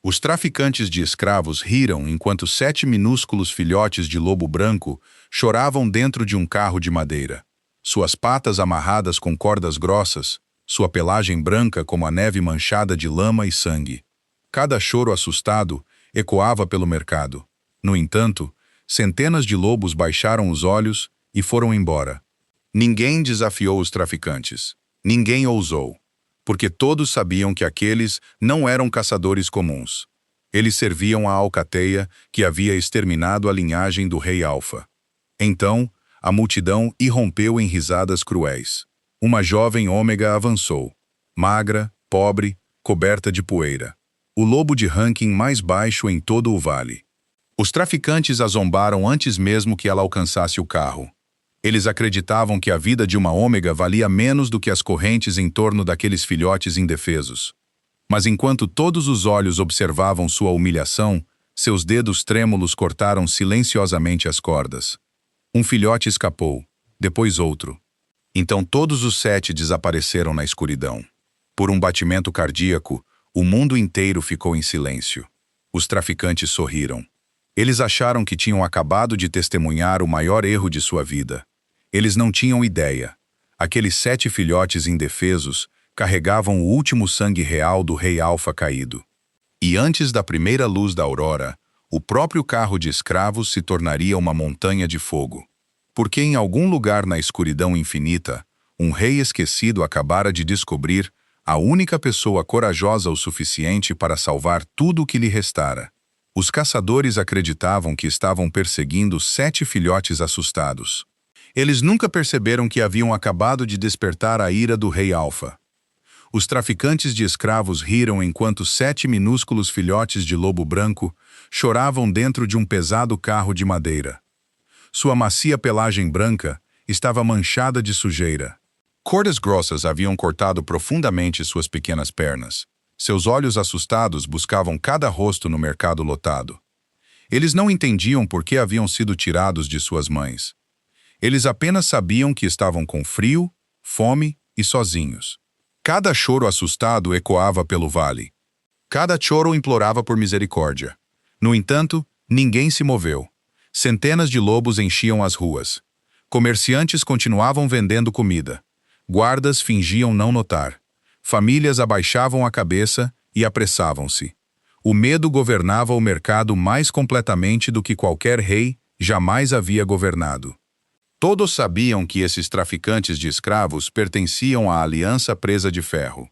Os traficantes de escravos riram enquanto 7 minúsculos filhotes de lobo branco choravam dentro de um carro de madeira. Suas patas amarradas com cordas grossas, sua pelagem branca como a neve manchada de lama e sangue. Cada choro assustado ecoava pelo mercado. No entanto, centenas de lobos baixaram os olhos e foram embora. Ninguém desafiou os traficantes. Ninguém ousou. Porque todos sabiam que aqueles não eram caçadores comuns. Eles serviam à alcateia que havia exterminado a linhagem do rei Alfa. Então, a multidão irrompeu em risadas cruéis. Uma jovem ômega avançou, magra, pobre, coberta de poeira. O lobo de ranking mais baixo em todo o vale. Os traficantes a zombaram antes mesmo que ela alcançasse o carro. Eles acreditavam que a vida de uma ômega valia menos do que as correntes em torno daqueles filhotes indefesos. Mas enquanto todos os olhos observavam sua humilhação, seus dedos trêmulos cortaram silenciosamente as cordas. Um filhote escapou, depois outro. Então todos os 7 desapareceram na escuridão. Por um batimento cardíaco, o mundo inteiro ficou em silêncio. Os traficantes sorriram. Eles acharam que tinham acabado de testemunhar o maior erro de sua vida. Eles não tinham ideia. Aqueles 7 filhotes indefesos carregavam o último sangue real do rei Alfa caído. E antes da primeira luz da aurora, o próprio carro de escravos se tornaria uma montanha de fogo. Porque em algum lugar na escuridão infinita, um rei esquecido acabara de descobrir a única pessoa corajosa o suficiente para salvar tudo o que lhe restara. Os caçadores acreditavam que estavam perseguindo 7 filhotes assustados. Eles nunca perceberam que haviam acabado de despertar a ira do rei Alfa. Os traficantes de escravos riram enquanto 7 minúsculos filhotes de lobo branco choravam dentro de um pesado carro de madeira. Sua macia pelagem branca estava manchada de sujeira. Cordas grossas haviam cortado profundamente suas pequenas pernas. Seus olhos assustados buscavam cada rosto no mercado lotado. Eles não entendiam por que haviam sido tirados de suas mães. Eles apenas sabiam que estavam com frio, fome e sozinhos. Cada choro assustado ecoava pelo vale. Cada choro implorava por misericórdia. No entanto, ninguém se moveu. Centenas de lobos enchiam as ruas. Comerciantes continuavam vendendo comida. Guardas fingiam não notar. Famílias abaixavam a cabeça e apressavam-se. O medo governava o mercado mais completamente do que qualquer rei jamais havia governado. Todos sabiam que esses traficantes de escravos pertenciam à Aliança Presa de Ferro.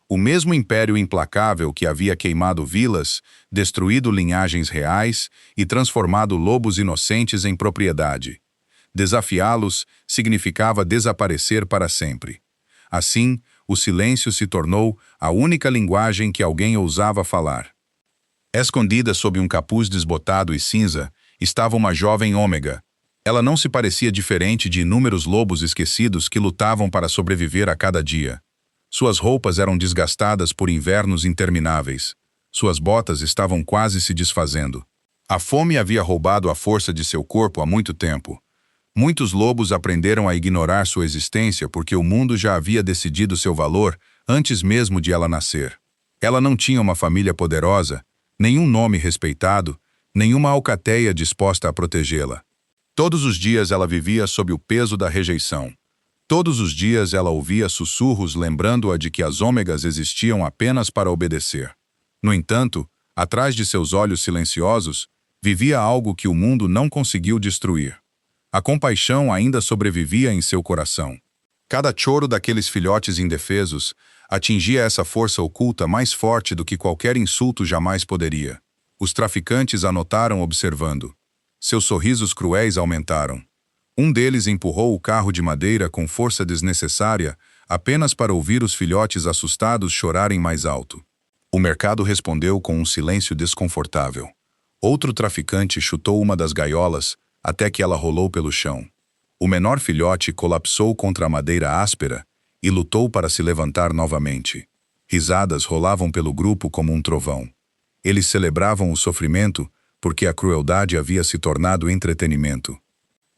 O mesmo império implacável que havia queimado vilas, destruído linhagens reais e transformado lobos inocentes em propriedade. Desafiá-los significava desaparecer para sempre. Assim, o silêncio se tornou a única linguagem que alguém ousava falar. Escondida sob um capuz desbotado e cinza, estava uma jovem ômega. Ela não se parecia diferente de inúmeros lobos esquecidos que lutavam para sobreviver a cada dia. Suas roupas eram desgastadas por invernos intermináveis. Suas botas estavam quase se desfazendo. A fome havia roubado a força de seu corpo há muito tempo. Muitos lobos aprenderam a ignorar sua existência porque o mundo já havia decidido seu valor antes mesmo de ela nascer. Ela não tinha uma família poderosa, nenhum nome respeitado, nenhuma alcateia disposta a protegê-la. Todos os dias ela vivia sob o peso da rejeição. Todos os dias ela ouvia sussurros lembrando-a de que as ômegas existiam apenas para obedecer. No entanto, atrás de seus olhos silenciosos, vivia algo que o mundo não conseguiu destruir. A compaixão ainda sobrevivia em seu coração. Cada choro daqueles filhotes indefesos atingia essa força oculta mais forte do que qualquer insulto jamais poderia. Os traficantes a notaram observando. Seus sorrisos cruéis aumentaram. Um deles empurrou o carro de madeira com força desnecessária apenas para ouvir os filhotes assustados chorarem mais alto. O mercado respondeu com um silêncio desconfortável. Outro traficante chutou uma das gaiolas até que ela rolou pelo chão. O menor filhote colapsou contra a madeira áspera e lutou para se levantar novamente. Risadas rolavam pelo grupo como um trovão. Eles celebravam o sofrimento porque a crueldade havia se tornado entretenimento.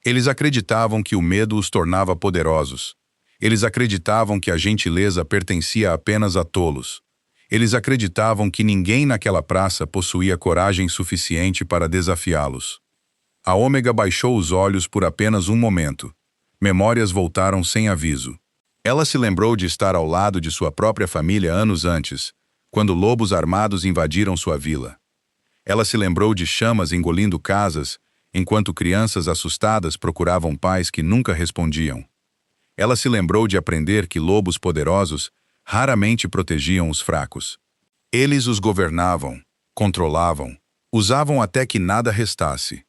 Eles acreditavam que o medo os tornava poderosos. Eles acreditavam que a gentileza pertencia apenas a tolos. Eles acreditavam que ninguém naquela praça possuía coragem suficiente para desafiá-los. A Ômega baixou os olhos por apenas um momento. Memórias voltaram sem aviso. Ela se lembrou de estar ao lado de sua própria família anos antes, quando lobos armados invadiram sua vila. Ela se lembrou de chamas engolindo casas, enquanto crianças assustadas procuravam pais que nunca respondiam. Ela se lembrou de aprender que lobos poderosos raramente protegiam os fracos. Eles os governavam, controlavam, usavam até que nada restasse.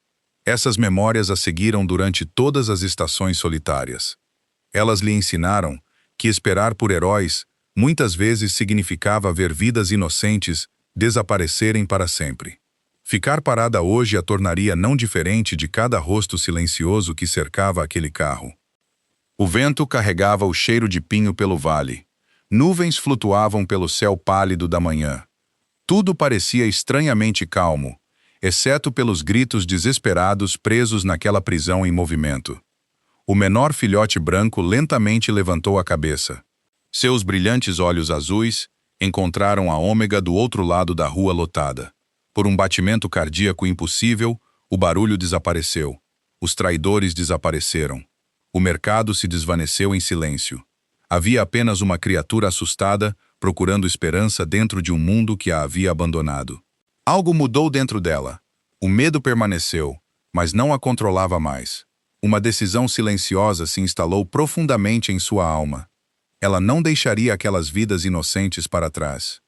Essas memórias a seguiram durante todas as estações solitárias. Elas lhe ensinaram que esperar por heróis muitas vezes significava ver vidas inocentes desaparecerem para sempre. Ficar parada hoje a tornaria não diferente de cada rosto silencioso que cercava aquele carro. O vento carregava o cheiro de pinho pelo vale. Nuvens flutuavam pelo céu pálido da manhã. Tudo parecia estranhamente calmo, exceto pelos gritos desesperados presos naquela prisão em movimento. O menor filhote branco lentamente levantou a cabeça. Seus brilhantes olhos azuis encontraram a Ômega do outro lado da rua lotada. Por um batimento cardíaco impossível, o barulho desapareceu. Os traidores desapareceram. O mercado se desvaneceu em silêncio. Havia apenas uma criatura assustada, procurando esperança dentro de um mundo que a havia abandonado. Algo mudou dentro dela. O medo permaneceu, mas não a controlava mais. Uma decisão silenciosa se instalou profundamente em sua alma. Ela não deixaria aquelas vidas inocentes para trás.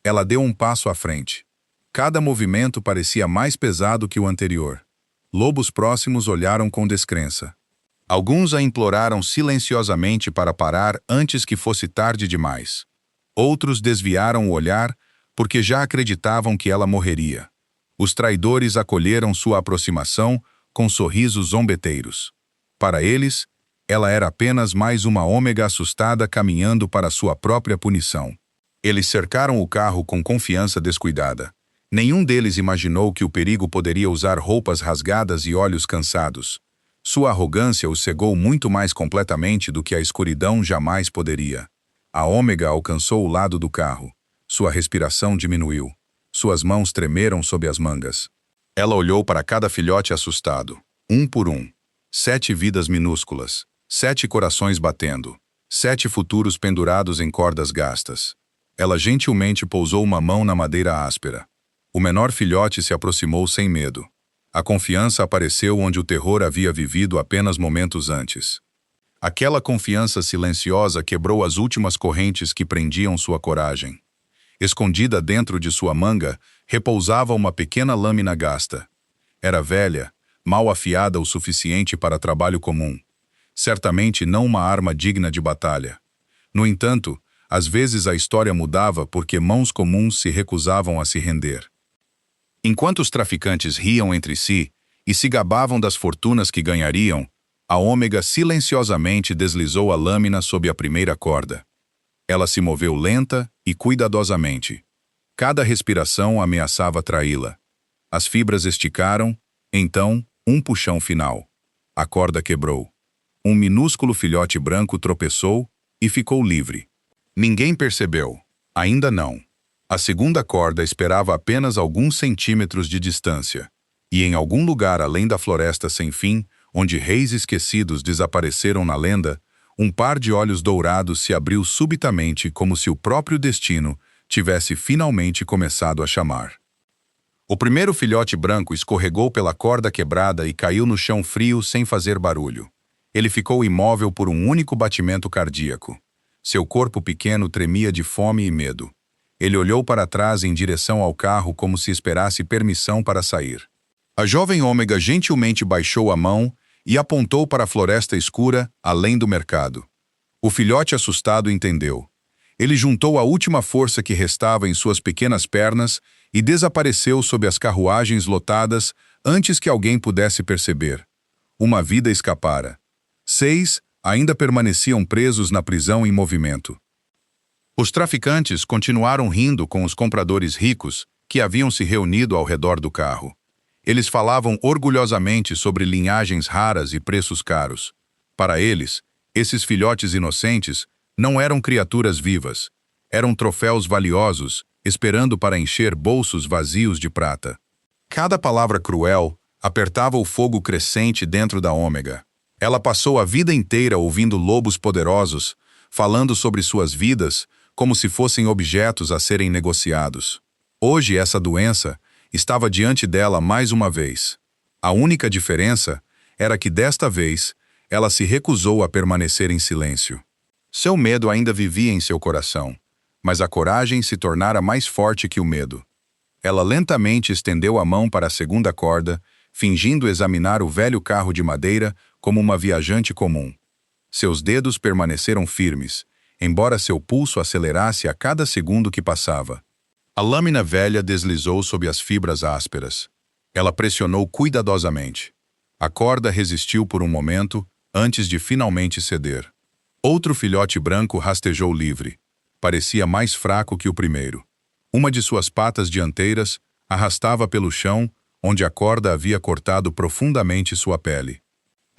Ela deu um passo à frente. Cada movimento parecia mais pesado que o anterior. Lobos próximos olharam com descrença. Alguns a imploraram silenciosamente para parar antes que fosse tarde demais. Outros desviaram o olhar porque já acreditavam que ela morreria. Os traidores acolheram sua aproximação com sorrisos zombeteiros. Para eles, ela era apenas mais uma Ômega assustada caminhando para sua própria punição. Eles cercaram o carro com confiança descuidada. Nenhum deles imaginou que o perigo poderia usar roupas rasgadas e olhos cansados. Sua arrogância o cegou muito mais completamente do que a escuridão jamais poderia. A Ômega alcançou o lado do carro. Sua respiração diminuiu. Suas mãos tremeram sob as mangas. Ela olhou para cada filhote assustado, um por um. 7 vidas minúsculas, 7 corações batendo, 7 futuros pendurados em cordas gastas. Ela gentilmente pousou uma mão na madeira áspera. O menor filhote se aproximou sem medo. A confiança apareceu onde o terror havia vivido apenas momentos antes. Aquela confiança silenciosa quebrou as últimas correntes que prendiam sua coragem. Escondida dentro de sua manga, repousava uma pequena lâmina gasta. Era velha, mal afiada o suficiente para trabalho comum. Certamente não uma arma digna de batalha. No entanto, às vezes a história mudava porque mãos comuns se recusavam a se render. Enquanto os traficantes riam entre si e se gabavam das fortunas que ganhariam, a Ômega silenciosamente deslizou a lâmina sob a primeira corda. Ela se moveu lenta e cuidadosamente. Cada respiração ameaçava traí-la. As fibras esticaram, então, um puxão final. A corda quebrou. Um minúsculo filhote branco tropeçou e ficou livre. Ninguém percebeu. Ainda não. A segunda corda esperava apenas alguns centímetros de distância, e em algum lugar além da floresta sem fim, onde reis esquecidos desapareceram na lenda, um par de olhos dourados se abriu subitamente como se o próprio destino tivesse finalmente começado a chamar. O primeiro filhote branco escorregou pela corda quebrada e caiu no chão frio sem fazer barulho. Ele ficou imóvel por um único batimento cardíaco. Seu corpo pequeno tremia de fome e medo. Ele olhou para trás em direção ao carro como se esperasse permissão para sair. A jovem Ômega gentilmente baixou a mão e apontou para a floresta escura, além do mercado. O filhote assustado entendeu. Ele juntou a última força que restava em suas pequenas pernas e desapareceu sob as carruagens lotadas antes que alguém pudesse perceber. Uma vida escapara. 6 ainda permaneciam presos na prisão em movimento. Os traficantes continuaram rindo com os compradores ricos que haviam se reunido ao redor do carro. Eles falavam orgulhosamente sobre linhagens raras e preços caros. Para eles, esses filhotes inocentes não eram criaturas vivas. Eram troféus valiosos, esperando para encher bolsos vazios de prata. Cada palavra cruel apertava o fogo crescente dentro da Ômega. Ela passou a vida inteira ouvindo lobos poderosos, falando sobre suas vidas como se fossem objetos a serem negociados. Hoje essa doença estava diante dela mais uma vez. A única diferença era que desta vez ela se recusou a permanecer em silêncio. Seu medo ainda vivia em seu coração, mas a coragem se tornara mais forte que o medo. Ela lentamente estendeu a mão para a segunda corda, fingindo examinar o velho carro de madeira como uma viajante comum. Seus dedos permaneceram firmes, embora seu pulso acelerasse a cada segundo que passava. A lâmina velha deslizou sob as fibras ásperas. Ela pressionou cuidadosamente. A corda resistiu por um momento, antes de finalmente ceder. Outro filhote branco rastejou livre. Parecia mais fraco que o primeiro. Uma de suas patas dianteiras arrastava pelo chão, onde a corda havia cortado profundamente sua pele.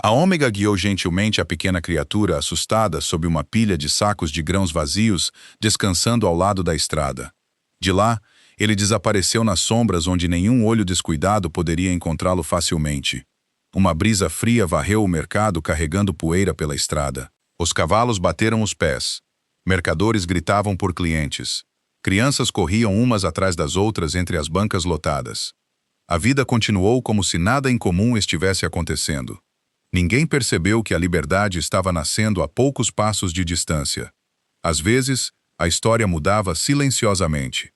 A Ômega guiou gentilmente a pequena criatura assustada sob uma pilha de sacos de grãos vazios, descansando ao lado da estrada. De lá, ele desapareceu nas sombras onde nenhum olho descuidado poderia encontrá-lo facilmente. Uma brisa fria varreu o mercado carregando poeira pela estrada. Os cavalos bateram os pés. Mercadores gritavam por clientes. Crianças corriam umas atrás das outras entre as bancas lotadas. A vida continuou como se nada incomum estivesse acontecendo. Ninguém percebeu que a liberdade estava nascendo a poucos passos de distância. Às vezes, a história mudava silenciosamente.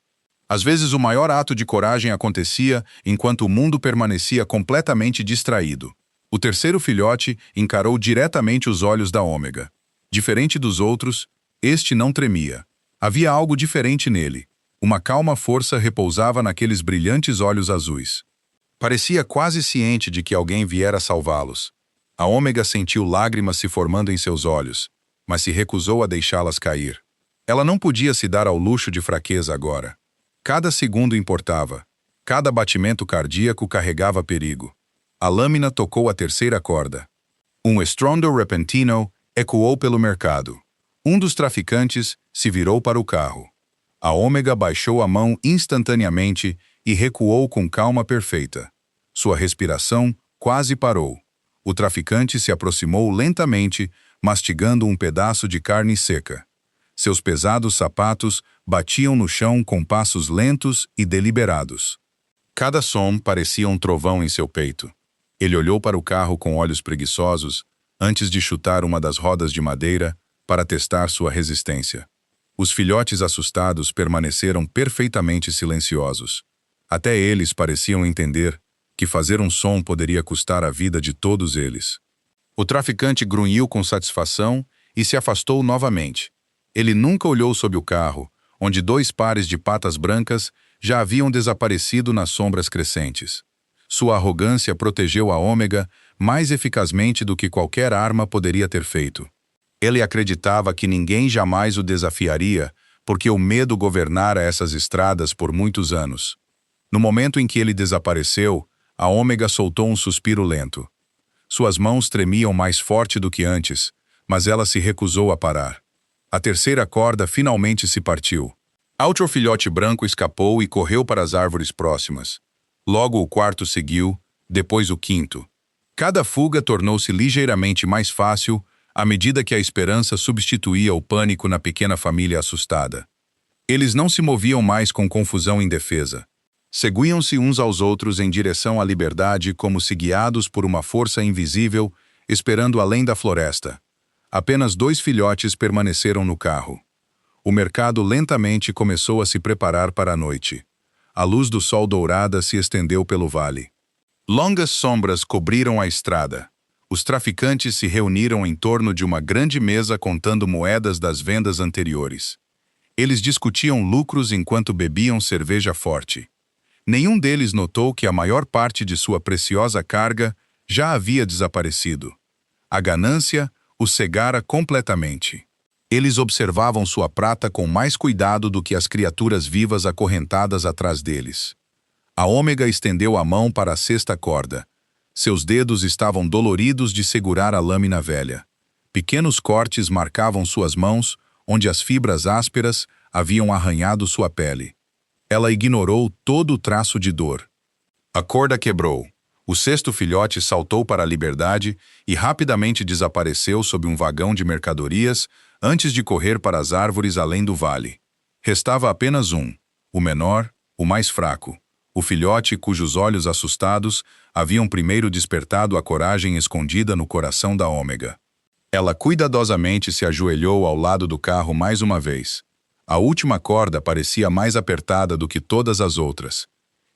Às vezes, o maior ato de coragem acontecia enquanto o mundo permanecia completamente distraído. O terceiro filhote encarou diretamente os olhos da Ômega. Diferente dos outros, este não tremia. Havia algo diferente nele. Uma calma força repousava naqueles brilhantes olhos azuis. Parecia quase ciente de que alguém viera salvá-los. A Ômega sentiu lágrimas se formando em seus olhos, mas se recusou a deixá-las cair. Ela não podia se dar ao luxo de fraqueza agora. Cada segundo importava. Cada batimento cardíaco carregava perigo. A lâmina tocou a terceira corda. Um estrondo repentino ecoou pelo mercado. Um dos traficantes se virou para o carro. A Ômega baixou a mão instantaneamente e recuou com calma perfeita. Sua respiração quase parou. O traficante se aproximou lentamente, mastigando um pedaço de carne seca. Seus pesados sapatos batiam no chão com passos lentos e deliberados. Cada som parecia um trovão em seu peito. Ele olhou para o carro com olhos preguiçosos, antes de chutar uma das rodas de madeira para testar sua resistência. Os filhotes assustados permaneceram perfeitamente silenciosos. Até eles pareciam entender que fazer um som poderia custar a vida de todos eles. O traficante grunhiu com satisfação e se afastou novamente. Ele nunca olhou sob o carro, onde 2 pares de patas brancas já haviam desaparecido nas sombras crescentes. Sua arrogância protegeu a Ômega mais eficazmente do que qualquer arma poderia ter feito. Ele acreditava que ninguém jamais o desafiaria, porque o medo governara essas estradas por muitos anos. No momento em que ele desapareceu, a Ômega soltou um suspiro lento. Suas mãos tremiam mais forte do que antes, mas ela se recusou a parar. A terceira corda finalmente se partiu. Outro filhote branco escapou e correu para as árvores próximas. Logo o quarto seguiu, depois o quinto. Cada fuga tornou-se ligeiramente mais fácil à medida que a esperança substituía o pânico na pequena família assustada. Eles não se moviam mais com confusão indefesa. Seguiam-se uns aos outros em direção à liberdade como se guiados por uma força invisível, esperando além da floresta. Apenas 2 filhotes permaneceram no carro. O mercado lentamente começou a se preparar para a noite. A luz do sol dourada se estendeu pelo vale. Longas sombras cobriram a estrada. Os traficantes se reuniram em torno de uma grande mesa contando moedas das vendas anteriores. Eles discutiam lucros enquanto bebiam cerveja forte. Nenhum deles notou que a maior parte de sua preciosa carga já havia desaparecido. A ganância os cegara completamente. Eles observavam sua prata com mais cuidado do que as criaturas vivas acorrentadas atrás deles. A Ômega estendeu a mão para a sexta corda. Seus dedos estavam doloridos de segurar a lâmina velha. Pequenos cortes marcavam suas mãos, onde as fibras ásperas haviam arranhado sua pele. Ela ignorou todo o traço de dor. A corda quebrou. O sexto filhote saltou para a liberdade e rapidamente desapareceu sob um vagão de mercadorias antes de correr para as árvores além do vale. Restava apenas um, o menor, o mais fraco, o filhote cujos olhos assustados haviam primeiro despertado a coragem escondida no coração da Ômega. Ela cuidadosamente se ajoelhou ao lado do carro mais uma vez. A última corda parecia mais apertada do que todas as outras.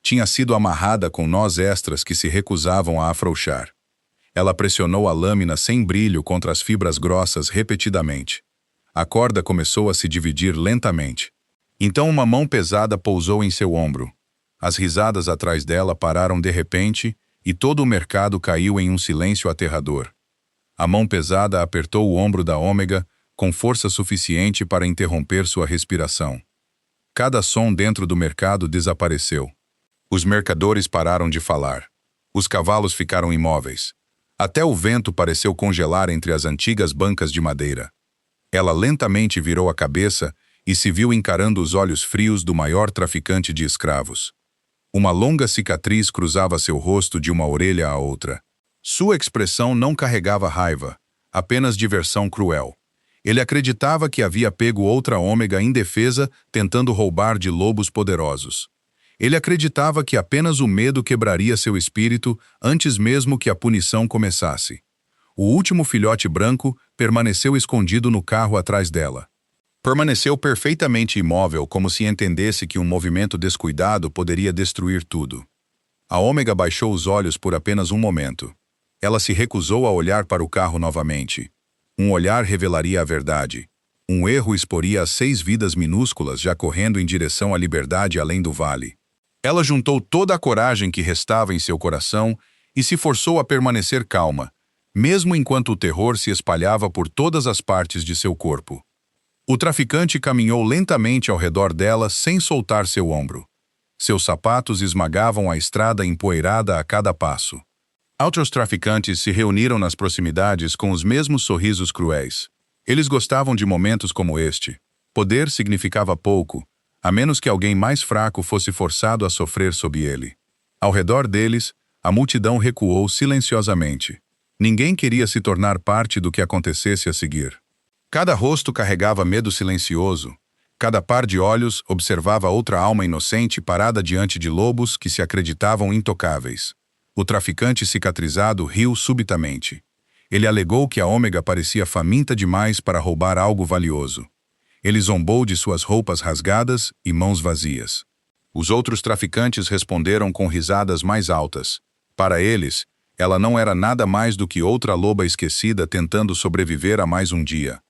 Tinha sido amarrada com nós extras que se recusavam a afrouxar. Ela pressionou a lâmina sem brilho contra as fibras grossas repetidamente. A corda começou a se dividir lentamente. Então uma mão pesada pousou em seu ombro. As risadas atrás dela pararam de repente e todo o mercado caiu em um silêncio aterrador. A mão pesada apertou o ombro da Ômega com força suficiente para interromper sua respiração. Cada som dentro do mercado desapareceu. Os mercadores pararam de falar. Os cavalos ficaram imóveis. Até o vento pareceu congelar entre as antigas bancas de madeira. Ela lentamente virou a cabeça e se viu encarando os olhos frios do maior traficante de escravos. Uma longa cicatriz cruzava seu rosto de uma orelha à outra. Sua expressão não carregava raiva, apenas diversão cruel. Ele acreditava que havia pego outra Ômega indefesa tentando roubar de lobos poderosos. Ele acreditava que apenas o medo quebraria seu espírito antes mesmo que a punição começasse. O último filhote branco permaneceu escondido no carro atrás dela. Permaneceu perfeitamente imóvel, como se entendesse que um movimento descuidado poderia destruir tudo. A Ômega baixou os olhos por apenas um momento. Ela se recusou a olhar para o carro novamente. Um olhar revelaria a verdade. Um erro exporia as 6 vidas minúsculas já correndo em direção à liberdade além do vale. Ela juntou toda a coragem que restava em seu coração e se forçou a permanecer calma, mesmo enquanto o terror se espalhava por todas as partes de seu corpo. O traficante caminhou lentamente ao redor dela sem soltar seu ombro. Seus sapatos esmagavam a estrada empoeirada a cada passo. Outros traficantes se reuniram nas proximidades com os mesmos sorrisos cruéis. Eles gostavam de momentos como este. Poder significava pouco, a menos que alguém mais fraco fosse forçado a sofrer sob ele. Ao redor deles, a multidão recuou silenciosamente. Ninguém queria se tornar parte do que acontecesse a seguir. Cada rosto carregava medo silencioso. Cada par de olhos observava outra alma inocente parada diante de lobos que se acreditavam intocáveis. O traficante cicatrizado riu subitamente. Ele alegou que a Ômega parecia faminta demais para roubar algo valioso. Ele zombou de suas roupas rasgadas e mãos vazias. Os outros traficantes responderam com risadas mais altas. Para eles, ela não era nada mais do que outra loba esquecida tentando sobreviver a mais um dia.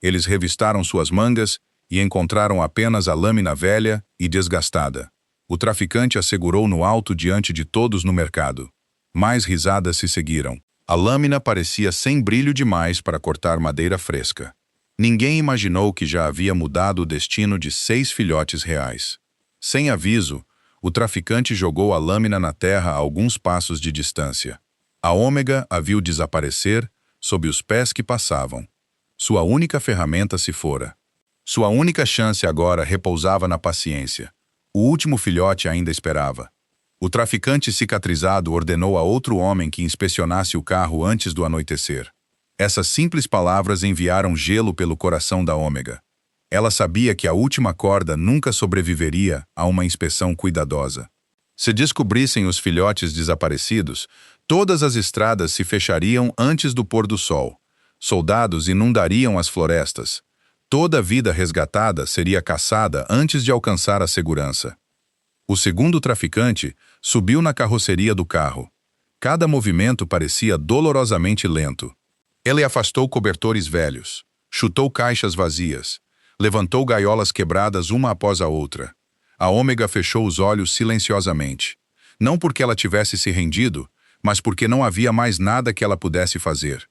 Eles revistaram suas mangas e encontraram apenas a lâmina velha e desgastada. O traficante a segurou no alto diante de todos no mercado. Mais risadas se seguiram. A lâmina parecia sem brilho demais para cortar madeira fresca. Ninguém imaginou que já havia mudado o destino de 6 filhotes reais. Sem aviso, o traficante jogou a lâmina na terra a alguns passos de distância. A Ômega a viu desaparecer sob os pés que passavam. Sua única ferramenta se fora. Sua única chance agora repousava na paciência. O último filhote ainda esperava. O traficante cicatrizado ordenou a outro homem que inspecionasse o carro antes do anoitecer. Essas simples palavras enviaram gelo pelo coração da Ômega. Ela sabia que a última corda nunca sobreviveria a uma inspeção cuidadosa. Se descobrissem os filhotes desaparecidos, todas as estradas se fechariam antes do pôr do sol. Soldados inundariam as florestas. Toda a vida resgatada seria caçada antes de alcançar a segurança. O segundo traficante subiu na carroceria do carro. Cada movimento parecia dolorosamente lento. Ele afastou cobertores velhos, chutou caixas vazias, levantou gaiolas quebradas uma após a outra. A Ômega fechou os olhos silenciosamente. Não porque ela tivesse se rendido, mas porque não havia mais nada que ela pudesse fazer.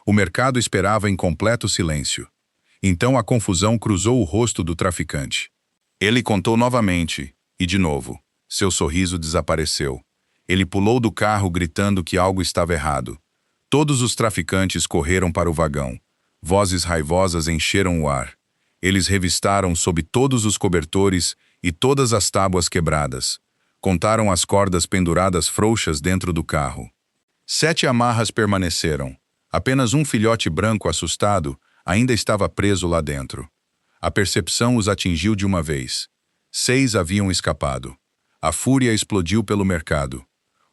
O mercado esperava em completo silêncio. Então a confusão cruzou o rosto do traficante. Ele contou novamente, e de novo. Seu sorriso desapareceu. Ele pulou do carro gritando que algo estava errado. Todos os traficantes correram para o vagão. Vozes raivosas encheram o ar. Eles revistaram sob todos os cobertores e todas as tábuas quebradas. Contaram as cordas penduradas frouxas dentro do carro. 7 amarras permaneceram. Apenas um filhote branco assustado ainda estava preso lá dentro. A percepção os atingiu de uma vez. 6 haviam escapado. A fúria explodiu pelo mercado.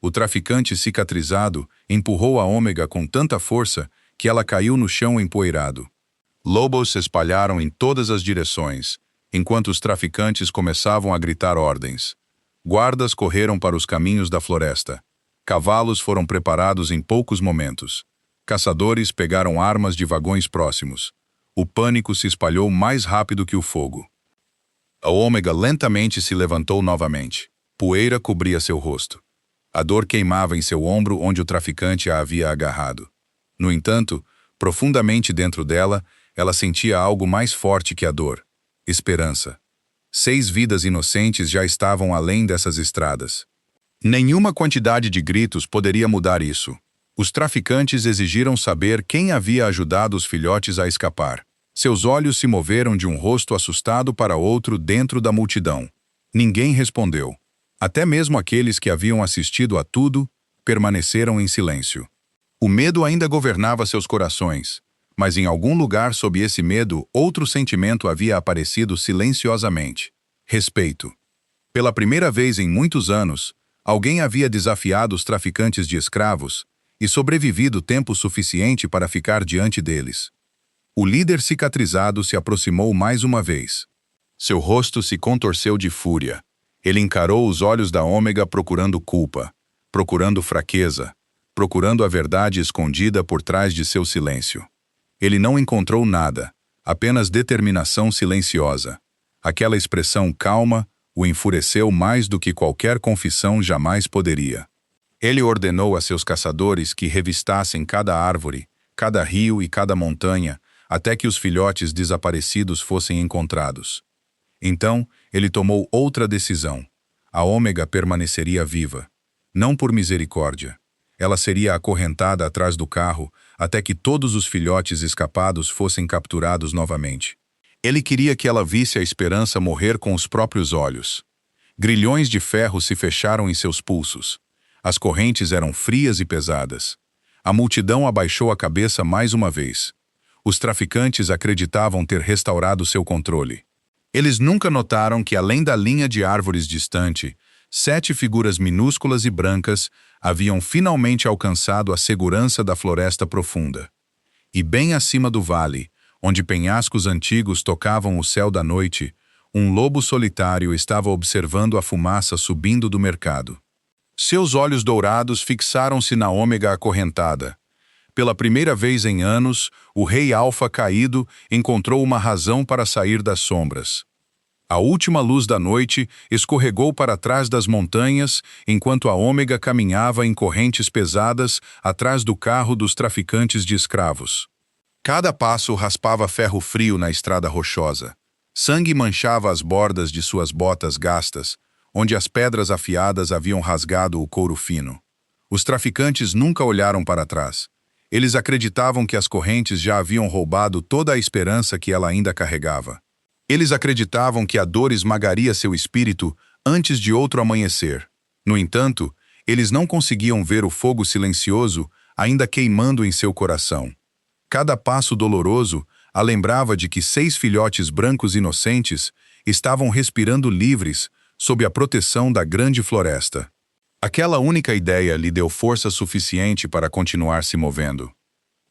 O traficante cicatrizado empurrou a Ômega com tanta força que ela caiu no chão empoeirado. Lobos se espalharam em todas as direções, enquanto os traficantes começavam a gritar ordens. Guardas correram para os caminhos da floresta. Cavalos foram preparados em poucos momentos. Caçadores pegaram armas de vagões próximos. O pânico se espalhou mais rápido que o fogo. A Ômega lentamente se levantou novamente. Poeira cobria seu rosto. A dor queimava em seu ombro onde o traficante a havia agarrado. No entanto, profundamente dentro dela, ela sentia algo mais forte que a dor: esperança. 6 vidas inocentes já estavam além dessas estradas. Nenhuma quantidade de gritos poderia mudar isso. Os traficantes exigiram saber quem havia ajudado os filhotes a escapar. Seus olhos se moveram de um rosto assustado para outro dentro da multidão. Ninguém respondeu. Até mesmo aqueles que haviam assistido a tudo permaneceram em silêncio. O medo ainda governava seus corações, mas em algum lugar sob esse medo outro sentimento havia aparecido silenciosamente: respeito. Pela primeira vez em muitos anos, alguém havia desafiado os traficantes de escravos e sobrevivido tempo suficiente para ficar diante deles. O líder cicatrizado se aproximou mais uma vez. Seu rosto se contorceu de fúria. Ele encarou os olhos da Ômega procurando culpa, procurando fraqueza, procurando a verdade escondida por trás de seu silêncio. Ele não encontrou nada, apenas determinação silenciosa. Aquela expressão calma o enfureceu mais do que qualquer confissão jamais poderia. Ele ordenou a seus caçadores que revistassem cada árvore, cada rio e cada montanha, até que os filhotes desaparecidos fossem encontrados. Então, ele tomou outra decisão. A Ômega permaneceria viva. Não por misericórdia. Ela seria acorrentada atrás do carro até que todos os filhotes escapados fossem capturados novamente. Ele queria que ela visse a esperança morrer com os próprios olhos. Grilhões de ferro se fecharam em seus pulsos. As correntes eram frias e pesadas. A multidão abaixou a cabeça mais uma vez. Os traficantes acreditavam ter restaurado seu controle. Eles nunca notaram que, além da linha de árvores distante, 7 figuras minúsculas e brancas haviam finalmente alcançado a segurança da floresta profunda. E bem acima do vale, onde penhascos antigos tocavam o céu da noite, um lobo solitário estava observando a fumaça subindo do mercado. Seus olhos dourados fixaram-se na Ômega acorrentada. Pela primeira vez em anos, o rei Alfa caído encontrou uma razão para sair das sombras. A última luz da noite escorregou para trás das montanhas enquanto a Ômega caminhava em correntes pesadas atrás do carro dos traficantes de escravos. Cada passo raspava ferro frio na estrada rochosa. Sangue manchava as bordas de suas botas gastas, onde as pedras afiadas haviam rasgado o couro fino. Os traficantes nunca olharam para trás. Eles acreditavam que as correntes já haviam roubado toda a esperança que ela ainda carregava. Eles acreditavam que a dor esmagaria seu espírito antes de outro amanhecer. No entanto, eles não conseguiam ver o fogo silencioso ainda queimando em seu coração. Cada passo doloroso a lembrava de que 6 filhotes brancos inocentes estavam respirando livres sob a proteção da grande floresta. Aquela única ideia lhe deu força suficiente para continuar se movendo.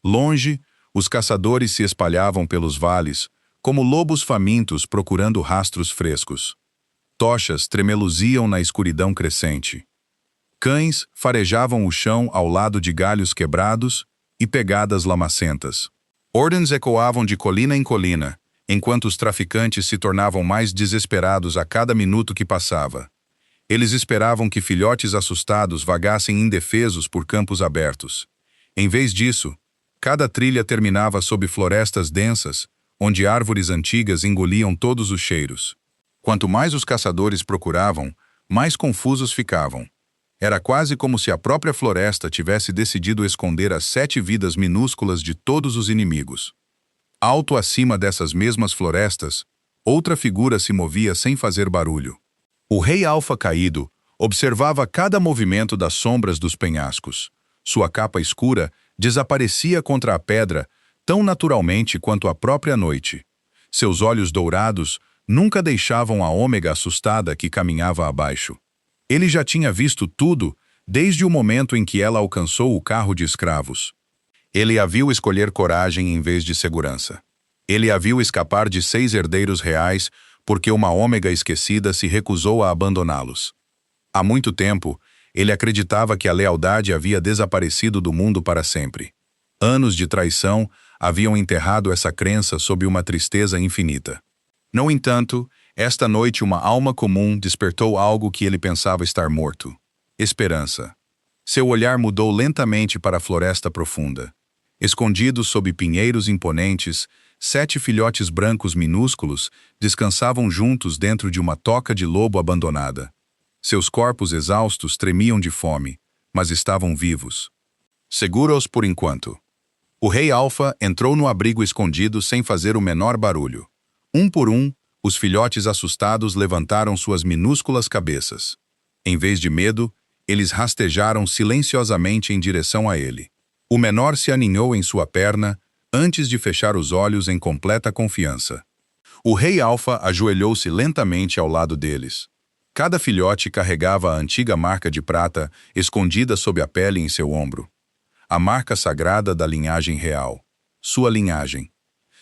Longe, os caçadores se espalhavam pelos vales, como lobos famintos procurando rastros frescos. Tochas tremeluziam na escuridão crescente. Cães farejavam o chão ao lado de galhos quebrados e pegadas lamacentas. Ordens ecoavam de colina em colina, enquanto os traficantes se tornavam mais desesperados a cada minuto que passava. Eles esperavam que filhotes assustados vagassem indefesos por campos abertos. Em vez disso, cada trilha terminava sob florestas densas, onde árvores antigas engoliam todos os cheiros. Quanto mais os caçadores procuravam, mais confusos ficavam. Era quase como se a própria floresta tivesse decidido esconder as 7 vidas minúsculas de todos os inimigos. Alto acima dessas mesmas florestas, outra figura se movia sem fazer barulho. O rei Alfa caído observava cada movimento das sombras dos penhascos. Sua capa escura desaparecia contra a pedra tão naturalmente quanto a própria noite. Seus olhos dourados nunca deixavam a Ômega assustada que caminhava abaixo. Ele já tinha visto tudo desde o momento em que ela alcançou o carro de escravos. Ele a viu escolher coragem em vez de segurança. Ele a viu escapar de 6 herdeiros reais porque uma Ômega esquecida se recusou a abandoná-los. Há muito tempo, ele acreditava que a lealdade havia desaparecido do mundo para sempre. Anos de traição haviam enterrado essa crença sob uma tristeza infinita. No entanto, esta noite uma alma comum despertou algo que ele pensava estar morto. Esperança. Seu olhar mudou lentamente para a floresta profunda. Escondidos sob pinheiros imponentes, 7 filhotes brancos minúsculos descansavam juntos dentro de uma toca de lobo abandonada. Seus corpos exaustos tremiam de fome, mas estavam vivos. Segura-os por enquanto. O rei Alfa entrou no abrigo escondido sem fazer o menor barulho. Um por um, os filhotes assustados levantaram suas minúsculas cabeças. Em vez de medo, eles rastejaram silenciosamente em direção a ele. O menor se aninhou em sua perna, antes de fechar os olhos em completa confiança. O rei Alfa ajoelhou-se lentamente ao lado deles. Cada filhote carregava a antiga marca de prata escondida sob a pele em seu ombro. A marca sagrada da linhagem real. Sua linhagem.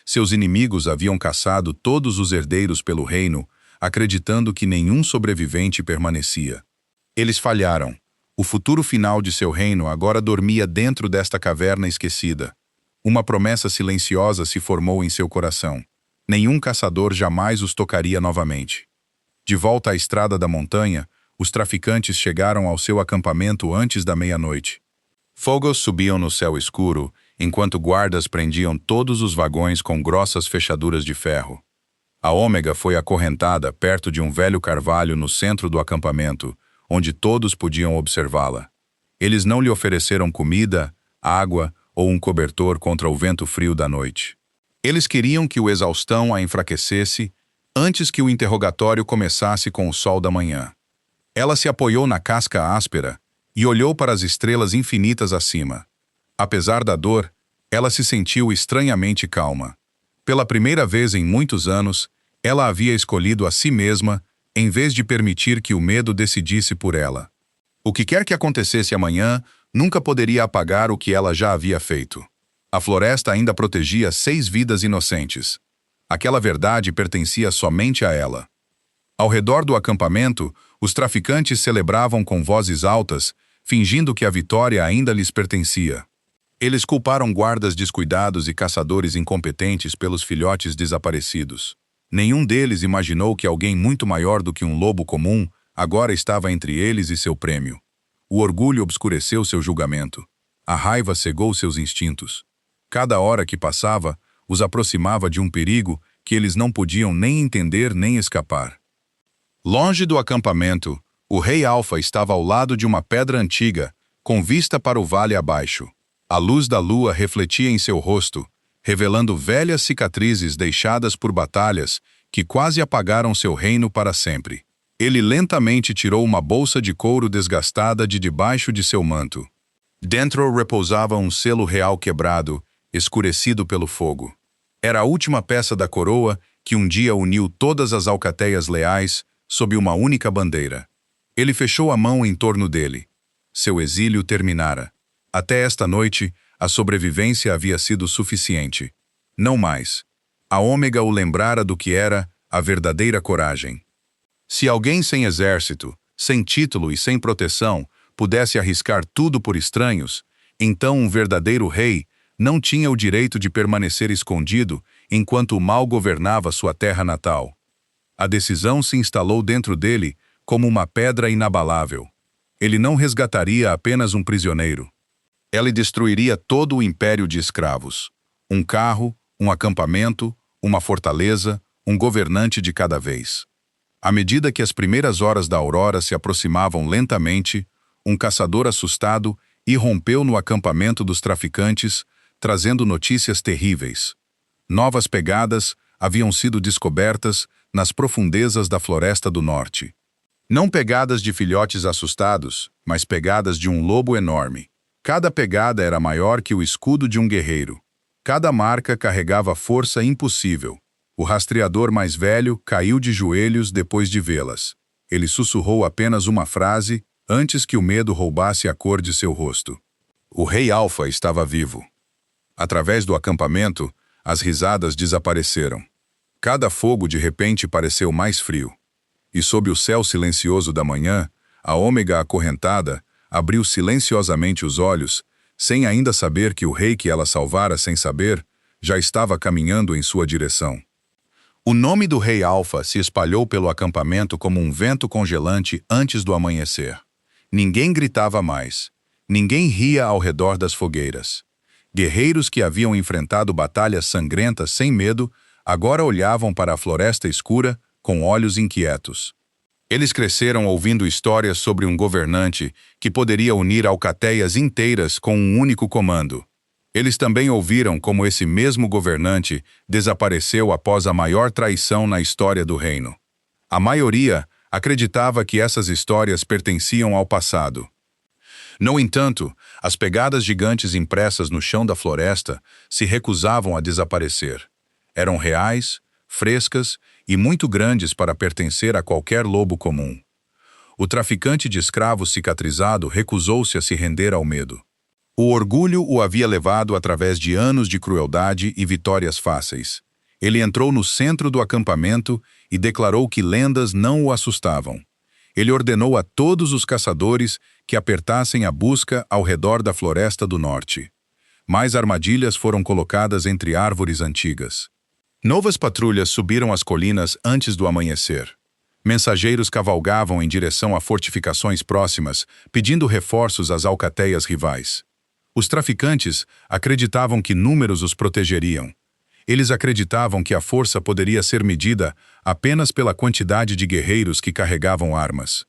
Seus inimigos haviam caçado todos os herdeiros pelo reino, acreditando que nenhum sobrevivente permanecia. Eles falharam. O futuro final de seu reino agora dormia dentro desta caverna esquecida. Uma promessa silenciosa se formou em seu coração. Nenhum caçador jamais os tocaria novamente. De volta à estrada da montanha, os traficantes chegaram ao seu acampamento antes da meia-noite. Fogos subiam no céu escuro, enquanto guardas prendiam todos os vagões com grossas fechaduras de ferro. A Ômega foi acorrentada perto de um velho carvalho no centro do acampamento, onde todos podiam observá-la. Eles não lhe ofereceram comida, água ou um cobertor contra o vento frio da noite. Eles queriam que o exaustão a enfraquecesse antes que o interrogatório começasse com o sol da manhã. Ela se apoiou na casca áspera e olhou para as estrelas infinitas acima. Apesar da dor, ela se sentiu estranhamente calma. Pela primeira vez em muitos anos, ela havia escolhido a si mesma em vez de permitir que o medo decidisse por ela. O que quer que acontecesse amanhã nunca poderia apagar o que ela já havia feito. A floresta ainda protegia 6 vidas inocentes. Aquela verdade pertencia somente a ela. Ao redor do acampamento, os traficantes celebravam com vozes altas, fingindo que a vitória ainda lhes pertencia. Eles culparam guardas descuidados e caçadores incompetentes pelos filhotes desaparecidos. Nenhum deles imaginou que alguém muito maior do que um lobo comum agora estava entre eles e seu prêmio. O orgulho obscureceu seu julgamento. A raiva cegou seus instintos. Cada hora que passava, os aproximava de um perigo que eles não podiam nem entender nem escapar. Longe do acampamento, o rei Alfa estava ao lado de uma pedra antiga, com vista para o vale abaixo. A luz da lua refletia em seu rosto, revelando velhas cicatrizes deixadas por batalhas que quase apagaram seu reino para sempre. Ele lentamente tirou uma bolsa de couro desgastada de debaixo de seu manto. Dentro repousava um selo real quebrado, escurecido pelo fogo. Era a última peça da coroa que um dia uniu todas as alcateias leais sob uma única bandeira. Ele fechou a mão em torno dele. Seu exílio terminara. Até esta noite, a sobrevivência havia sido suficiente. Não mais. A Ômega o lembrara do que era a verdadeira coragem. Se alguém sem exército, sem título e sem proteção pudesse arriscar tudo por estranhos, então um verdadeiro rei não tinha o direito de permanecer escondido enquanto o mal governava sua terra natal. A decisão se instalou dentro dele como uma pedra inabalável. Ele não resgataria apenas um prisioneiro. Ela destruiria todo o império de escravos. Um carro, um acampamento, uma fortaleza, um governante de cada vez. À medida que as primeiras horas da aurora se aproximavam lentamente, um caçador assustado irrompeu no acampamento dos traficantes, trazendo notícias terríveis. Novas pegadas haviam sido descobertas nas profundezas da Floresta do Norte. Não pegadas de filhotes assustados, mas pegadas de um lobo enorme. Cada pegada era maior que o escudo de um guerreiro. Cada marca carregava força impossível. O rastreador mais velho caiu de joelhos depois de vê-las. Ele sussurrou apenas uma frase antes que o medo roubasse a cor de seu rosto. O Rei Alfa estava vivo. Através do acampamento, as risadas desapareceram. Cada fogo de repente pareceu mais frio. E sob o céu silencioso da manhã, a Ômega acorrentada abriu silenciosamente os olhos, sem ainda saber que o rei que ela salvara sem saber, já estava caminhando em sua direção. O nome do Rei Alfa se espalhou pelo acampamento como um vento congelante antes do amanhecer. Ninguém gritava mais. Ninguém ria ao redor das fogueiras. Guerreiros que haviam enfrentado batalhas sangrentas sem medo, agora olhavam para a floresta escura com olhos inquietos. Eles cresceram ouvindo histórias sobre um governante que poderia unir alcateias inteiras com um único comando. Eles também ouviram como esse mesmo governante desapareceu após a maior traição na história do reino. A maioria acreditava que essas histórias pertenciam ao passado. No entanto, as pegadas gigantes impressas no chão da floresta se recusavam a desaparecer. Eram reais, frescas e muito grandes para pertencer a qualquer lobo comum. O traficante de escravos cicatrizado recusou-se a se render ao medo. O orgulho o havia levado através de anos de crueldade e vitórias fáceis. Ele entrou no centro do acampamento e declarou que lendas não o assustavam. Ele ordenou a todos os caçadores que apertassem a busca ao redor da Floresta do Norte. Mais armadilhas foram colocadas entre árvores antigas. Novas patrulhas subiram as colinas antes do amanhecer. Mensageiros cavalgavam em direção a fortificações próximas, pedindo reforços às alcateias rivais. Os traficantes acreditavam que números os protegeriam. Eles acreditavam que a força poderia ser medida apenas pela quantidade de guerreiros que carregavam armas.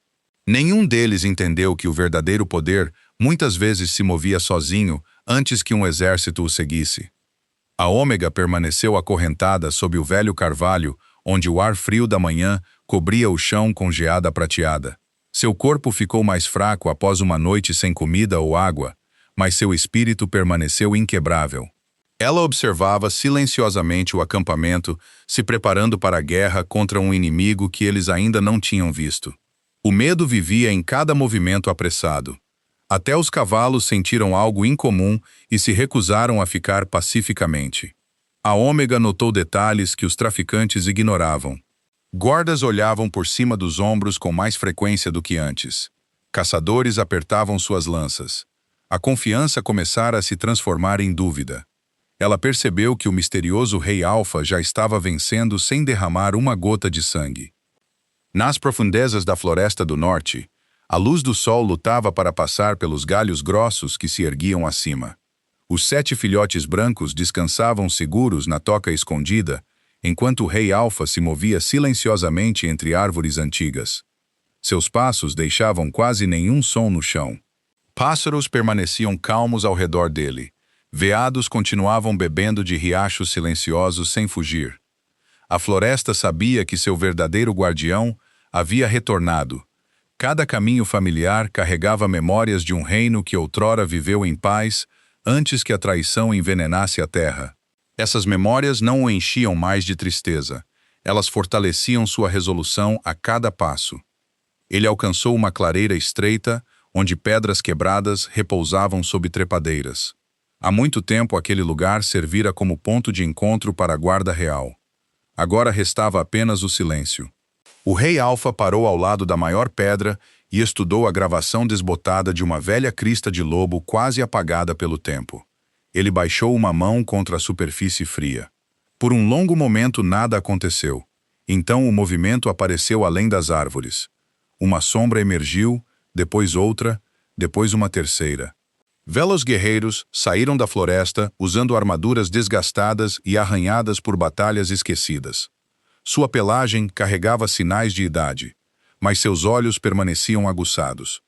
Nenhum deles entendeu que o verdadeiro poder muitas vezes se movia sozinho antes que um exército o seguisse. A Ômega permaneceu acorrentada sob o velho carvalho, onde o ar frio da manhã cobria o chão com geada prateada. Seu corpo ficou mais fraco após uma noite sem comida ou água, mas seu espírito permaneceu inquebrável. Ela observava silenciosamente o acampamento, se preparando para a guerra contra um inimigo que eles ainda não tinham visto. O medo vivia em cada movimento apressado. Até os cavalos sentiram algo incomum e se recusaram a ficar pacificamente. A Ômega notou detalhes que os traficantes ignoravam. Guardas olhavam por cima dos ombros com mais frequência do que antes. Caçadores apertavam suas lanças. A confiança começara a se transformar em dúvida. Ela percebeu que o misterioso Rei Alfa já estava vencendo sem derramar uma gota de sangue. Nas profundezas da Floresta do Norte, a luz do sol lutava para passar pelos galhos grossos que se erguiam acima. Os 7 filhotes brancos descansavam seguros na toca escondida, enquanto o Rei Alfa se movia silenciosamente entre árvores antigas. Seus passos deixavam quase nenhum som no chão. Pássaros permaneciam calmos ao redor dele. Veados continuavam bebendo de riachos silenciosos sem fugir. A floresta sabia que seu verdadeiro guardião havia retornado. Cada caminho familiar carregava memórias de um reino que outrora viveu em paz antes que a traição envenenasse a terra. Essas memórias não o enchiam mais de tristeza. Elas fortaleciam sua resolução a cada passo. Ele alcançou uma clareira estreita, onde pedras quebradas repousavam sob trepadeiras. Há muito tempo aquele lugar servira como ponto de encontro para a guarda real. Agora restava apenas o silêncio. O Rei Alfa parou ao lado da maior pedra e estudou a gravação desbotada de uma velha crista de lobo quase apagada pelo tempo. Ele baixou uma mão contra a superfície fria. Por um longo momento nada aconteceu. Então o movimento apareceu além das árvores. Uma sombra emergiu, depois outra, depois uma terceira. Velos guerreiros saíram da floresta usando armaduras desgastadas e arranhadas por batalhas esquecidas. Sua pelagem carregava sinais de idade, mas seus olhos permaneciam aguçados.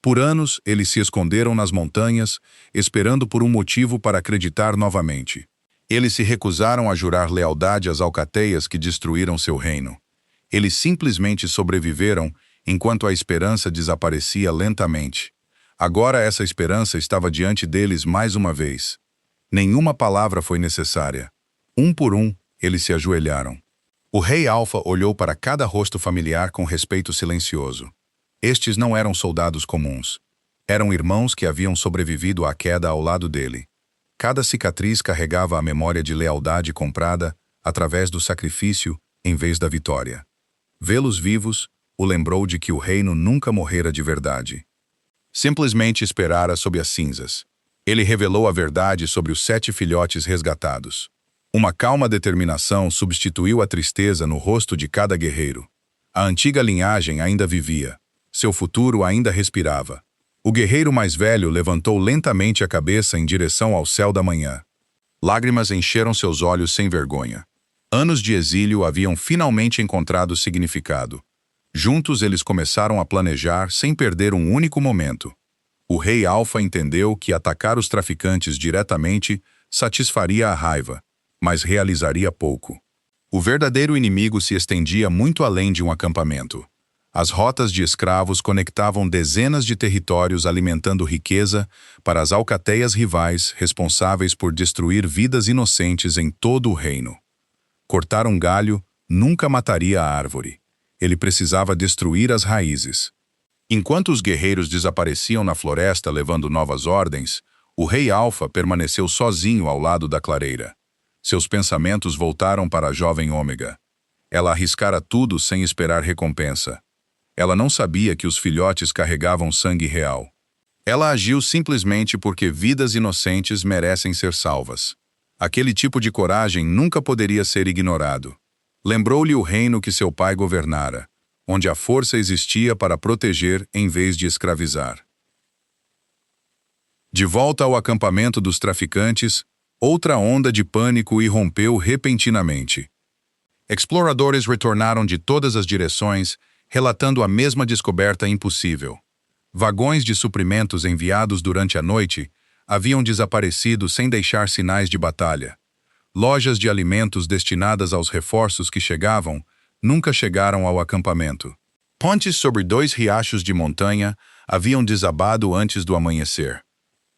Por anos, eles se esconderam nas montanhas, esperando por um motivo para acreditar novamente. Eles se recusaram a jurar lealdade às alcateias que destruíram seu reino. Eles simplesmente sobreviveram enquanto a esperança desaparecia lentamente. Agora essa esperança estava diante deles mais uma vez. Nenhuma palavra foi necessária. Um por um, eles se ajoelharam. O rei Alfa olhou para cada rosto familiar com respeito silencioso. Estes não eram soldados comuns. Eram irmãos que haviam sobrevivido à queda ao lado dele. Cada cicatriz carregava a memória de lealdade comprada através do sacrifício em vez da vitória. Vê-los vivos o lembrou de que o reino nunca morrera de verdade. Simplesmente esperara sob as cinzas. Ele revelou a verdade sobre os 7 filhotes resgatados. Uma calma determinação substituiu a tristeza no rosto de cada guerreiro. A antiga linhagem ainda vivia. Seu futuro ainda respirava. O guerreiro mais velho levantou lentamente a cabeça em direção ao céu da manhã. Lágrimas encheram seus olhos sem vergonha. Anos de exílio haviam finalmente encontrado significado. Juntos eles começaram a planejar sem perder um único momento. O rei Alfa entendeu que atacar os traficantes diretamente satisfaria a raiva, mas realizaria pouco. O verdadeiro inimigo se estendia muito além de um acampamento. As rotas de escravos conectavam dezenas de territórios alimentando riqueza para as alcateias rivais responsáveis por destruir vidas inocentes em todo o reino. Cortar um galho nunca mataria a árvore. Ele precisava destruir as raízes. Enquanto os guerreiros desapareciam na floresta levando novas ordens, o rei Alfa permaneceu sozinho ao lado da clareira. Seus pensamentos voltaram para a jovem Ômega. Ela arriscara tudo sem esperar recompensa. Ela não sabia que os filhotes carregavam sangue real. Ela agiu simplesmente porque vidas inocentes merecem ser salvas. Aquele tipo de coragem nunca poderia ser ignorado. Lembrou-lhe o reino que seu pai governara, onde a força existia para proteger em vez de escravizar. De volta ao acampamento dos traficantes, outra onda de pânico irrompeu repentinamente. Exploradores retornaram de todas as direções, relatando a mesma descoberta impossível. Vagões de suprimentos enviados durante a noite haviam desaparecido sem deixar sinais de batalha. Lojas de alimentos destinadas aos reforços que chegavam nunca chegaram ao acampamento. Pontes sobre 2 riachos de montanha haviam desabado antes do amanhecer.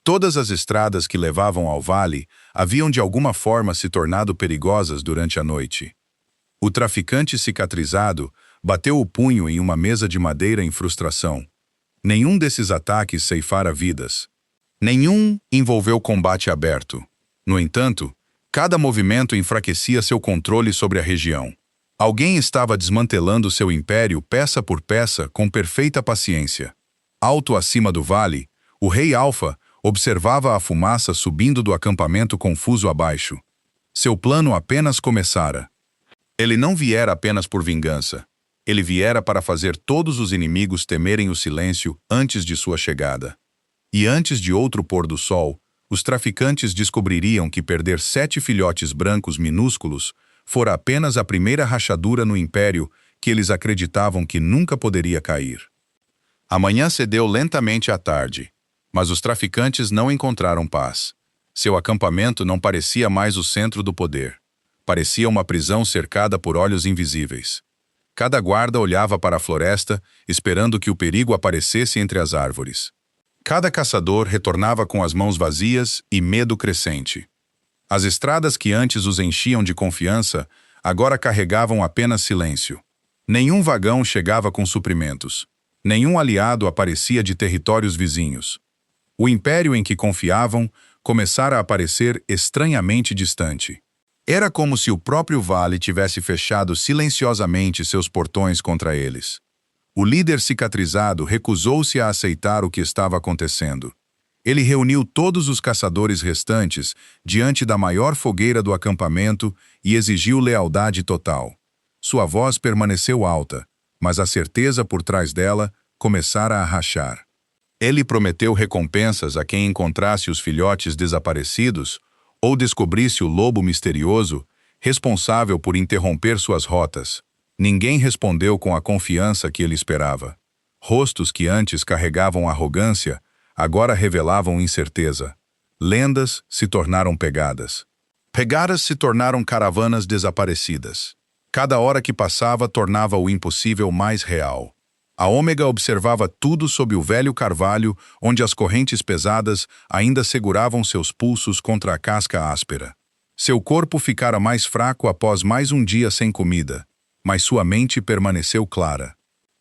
Todas as estradas que levavam ao vale haviam de alguma forma se tornado perigosas durante a noite. O traficante cicatrizado bateu o punho em uma mesa de madeira em frustração. Nenhum desses ataques ceifara vidas. Nenhum envolveu combate aberto. No entanto, cada movimento enfraquecia seu controle sobre a região. Alguém estava desmantelando seu império peça por peça com perfeita paciência. Alto acima do vale, o rei Alfa observava a fumaça subindo do acampamento confuso abaixo. Seu plano apenas começara. Ele não viera apenas por vingança. Ele viera para fazer todos os inimigos temerem o silêncio antes de sua chegada. E antes de outro pôr do sol, os traficantes descobririam que perder 7 filhotes brancos minúsculos fora apenas a primeira rachadura no império que eles acreditavam que nunca poderia cair. A manhã cedeu lentamente à tarde, mas os traficantes não encontraram paz. Seu acampamento não parecia mais o centro do poder. Parecia uma prisão cercada por olhos invisíveis. Cada guarda olhava para a floresta, esperando que o perigo aparecesse entre as árvores. Cada caçador retornava com as mãos vazias e medo crescente. As estradas que antes os enchiam de confiança, agora carregavam apenas silêncio. Nenhum vagão chegava com suprimentos. Nenhum aliado aparecia de territórios vizinhos. O império em que confiavam começara a parecer estranhamente distante. Era como se o próprio vale tivesse fechado silenciosamente seus portões contra eles. O líder cicatrizado recusou-se a aceitar o que estava acontecendo. Ele reuniu todos os caçadores restantes diante da maior fogueira do acampamento e exigiu lealdade total. Sua voz permaneceu alta, mas a certeza por trás dela começara a rachar. Ele prometeu recompensas a quem encontrasse os filhotes desaparecidos ou descobrisse o lobo misterioso responsável por interromper suas rotas. Ninguém respondeu com a confiança que ele esperava. Rostos que antes carregavam arrogância, agora revelavam incerteza. Lendas se tornaram pegadas. Pegadas se tornaram caravanas desaparecidas. Cada hora que passava tornava o impossível mais real. A Ômega observava tudo sob o velho carvalho, onde as correntes pesadas ainda seguravam seus pulsos contra a casca áspera. Seu corpo ficara mais fraco após mais um dia sem comida, mas sua mente permaneceu clara.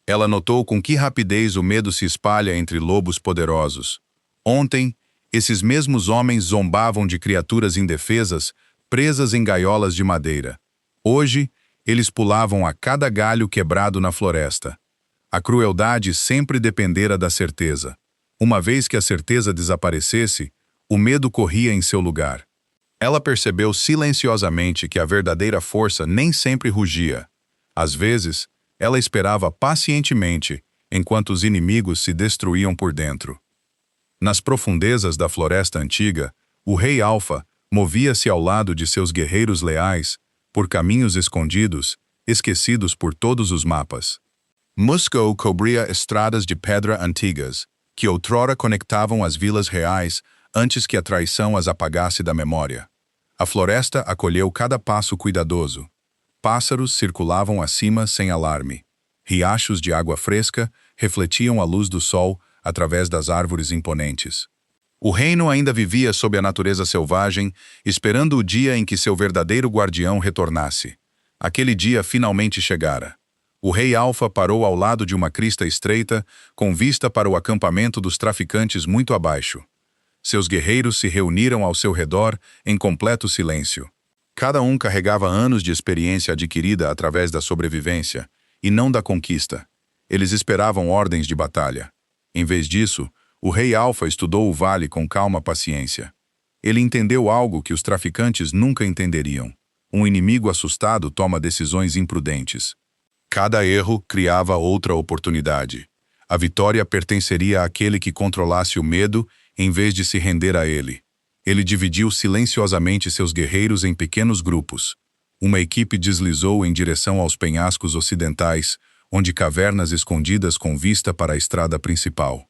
Ela notou com que rapidez o medo se espalha entre lobos poderosos. Ontem, esses mesmos homens zombavam de criaturas indefesas, presas em gaiolas de madeira. Hoje, eles pulavam a cada galho quebrado na floresta. A crueldade sempre dependera da certeza. Uma vez que a certeza desaparecesse, o medo corria em seu lugar. Ela percebeu silenciosamente que a verdadeira força nem sempre rugia. Às vezes, ela esperava pacientemente, enquanto os inimigos se destruíam por dentro. Nas profundezas da floresta antiga, o rei Alfa movia-se ao lado de seus guerreiros leais, por caminhos escondidos, esquecidos por todos os mapas. Musgo cobria estradas de pedra antigas, que outrora conectavam as vilas reais antes que a traição as apagasse da memória. A floresta acolheu cada passo cuidadoso. Pássaros circulavam acima sem alarme. Riachos de água fresca refletiam a luz do sol através das árvores imponentes. O reino ainda vivia sob a natureza selvagem, esperando o dia em que seu verdadeiro guardião retornasse. Aquele dia finalmente chegara. O rei Alfa parou ao lado de uma crista estreita, com vista para o acampamento dos traficantes muito abaixo. Seus guerreiros se reuniram ao seu redor em completo silêncio. Cada um carregava anos de experiência adquirida através da sobrevivência, e não da conquista. Eles esperavam ordens de batalha. Em vez disso, o rei Alfa estudou o vale com calma paciência. Ele entendeu algo que os traficantes nunca entenderiam. Um inimigo assustado toma decisões imprudentes. Cada erro criava outra oportunidade. A vitória pertenceria àquele que controlasse o medo em vez de se render a ele. Ele dividiu silenciosamente seus guerreiros em pequenos grupos. Uma equipe deslizou em direção aos penhascos ocidentais, onde cavernas escondidas com vista para a estrada principal.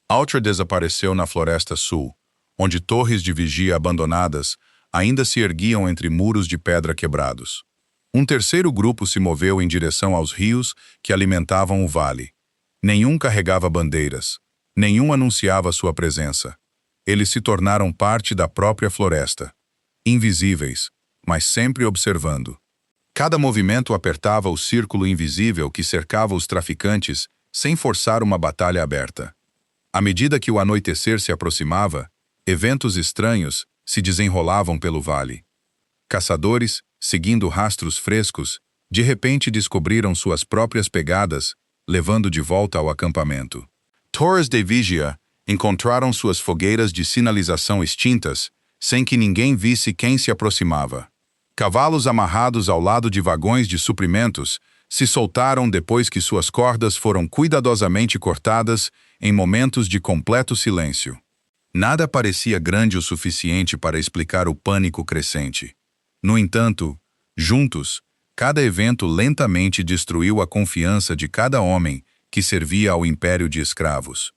Outra desapareceu na floresta sul, onde torres de vigia abandonadas ainda se erguiam entre muros de pedra quebrados. Um terceiro grupo se moveu em direção aos rios que alimentavam o vale. Nenhum carregava bandeiras. Nenhum anunciava sua presença. Eles se tornaram parte da própria floresta. Invisíveis, mas sempre observando. Cada movimento apertava o círculo invisível que cercava os traficantes sem forçar uma batalha aberta. À medida que o anoitecer se aproximava, eventos estranhos se desenrolavam pelo vale. Caçadores, seguindo rastros frescos, de repente descobriram suas próprias pegadas, levando de volta ao acampamento. Torres de vigia encontraram suas fogueiras de sinalização extintas, sem que ninguém visse quem se aproximava. Cavalos amarrados ao lado de vagões de suprimentos se soltaram depois que suas cordas foram cuidadosamente cortadas em momentos de completo silêncio. Nada parecia grande o suficiente para explicar o pânico crescente. No entanto, juntos, cada evento lentamente destruiu a confiança de cada homem que servia ao império de escravos.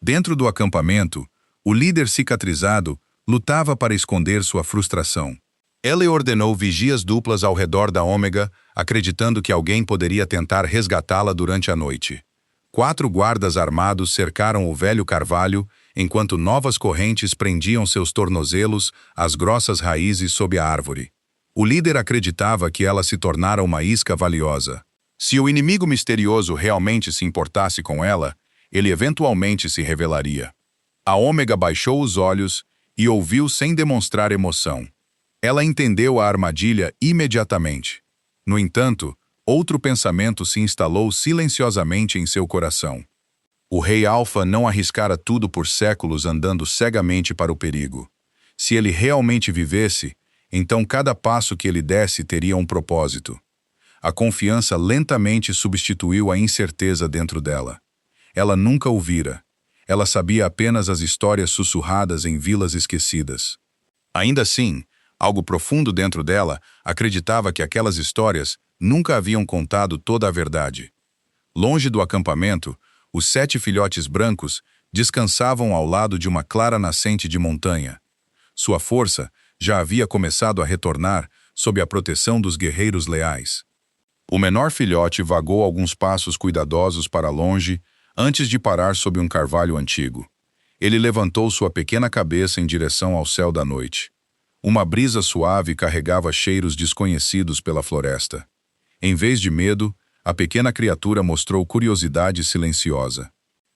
Dentro do acampamento, o líder cicatrizado lutava para esconder sua frustração. Ele ordenou vigias duplas ao redor da Ômega, acreditando que alguém poderia tentar resgatá-la durante a noite. 4 guardas armados cercaram o velho carvalho, enquanto novas correntes prendiam seus tornozelos às grossas raízes sob a árvore. O líder acreditava que ela se tornara uma isca valiosa. Se o inimigo misterioso realmente se importasse com ela, ele eventualmente se revelaria. A Ômega baixou os olhos e ouviu sem demonstrar emoção. Ela entendeu a armadilha imediatamente. No entanto, outro pensamento se instalou silenciosamente em seu coração. O rei Alfa não arriscara tudo por séculos andando cegamente para o perigo. Se ele realmente vivesse, então cada passo que ele desse teria um propósito. A confiança lentamente substituiu a incerteza dentro dela. Ela nunca ouvira. Ela sabia apenas as histórias sussurradas em vilas esquecidas. Ainda assim, algo profundo dentro dela acreditava que aquelas histórias nunca haviam contado toda a verdade. Longe do acampamento, os 7 filhotes brancos descansavam ao lado de uma clara nascente de montanha. Sua força já havia começado a retornar sob a proteção dos guerreiros leais. O menor filhote vagou alguns passos cuidadosos para longe antes de parar sob um carvalho antigo. Ele levantou sua pequena cabeça em direção ao céu da noite. Uma brisa suave carregava cheiros desconhecidos pela floresta. Em vez de medo, a pequena criatura mostrou curiosidade silenciosa.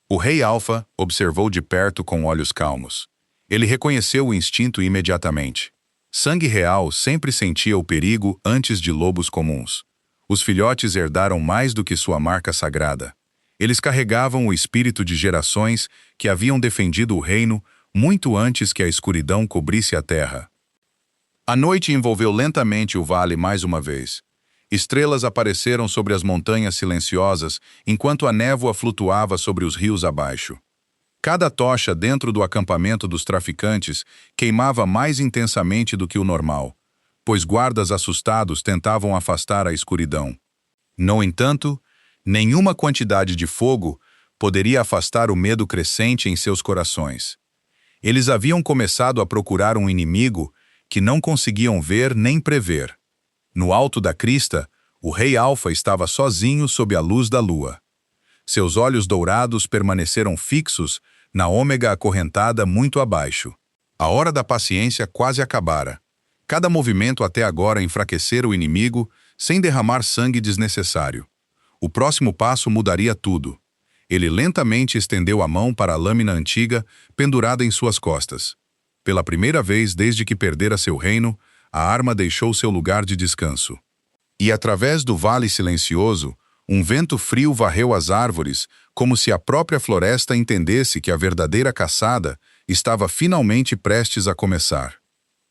O rei Alfa observou de perto com olhos calmos. Ele reconheceu o instinto imediatamente. Sangue real sempre sentia o perigo antes de lobos comuns. Os filhotes herdaram mais do que sua marca sagrada. Eles carregavam o espírito de gerações que haviam defendido o reino muito antes que a escuridão cobrisse a terra. A noite envolveu lentamente o vale mais uma vez. Estrelas apareceram sobre as montanhas silenciosas, enquanto a névoa flutuava sobre os rios abaixo. Cada tocha dentro do acampamento dos traficantes queimava mais intensamente do que o normal, pois guardas assustados tentavam afastar a escuridão. No entanto, nenhuma quantidade de fogo poderia afastar o medo crescente em seus corações. Eles haviam começado a procurar um inimigo que não conseguiam ver nem prever. No alto da crista, o rei Alfa estava sozinho sob a luz da lua. Seus olhos dourados permaneceram fixos na ômega acorrentada muito abaixo. A hora da paciência quase acabara. Cada movimento até agora enfraquecera o inimigo sem derramar sangue desnecessário. O próximo passo mudaria tudo. Ele lentamente estendeu a mão para a lâmina antiga pendurada em suas costas. Pela primeira vez desde que perdera seu reino, a arma deixou seu lugar de descanso. E através do vale silencioso, um vento frio varreu as árvores, como se a própria floresta entendesse que a verdadeira caçada estava finalmente prestes a começar.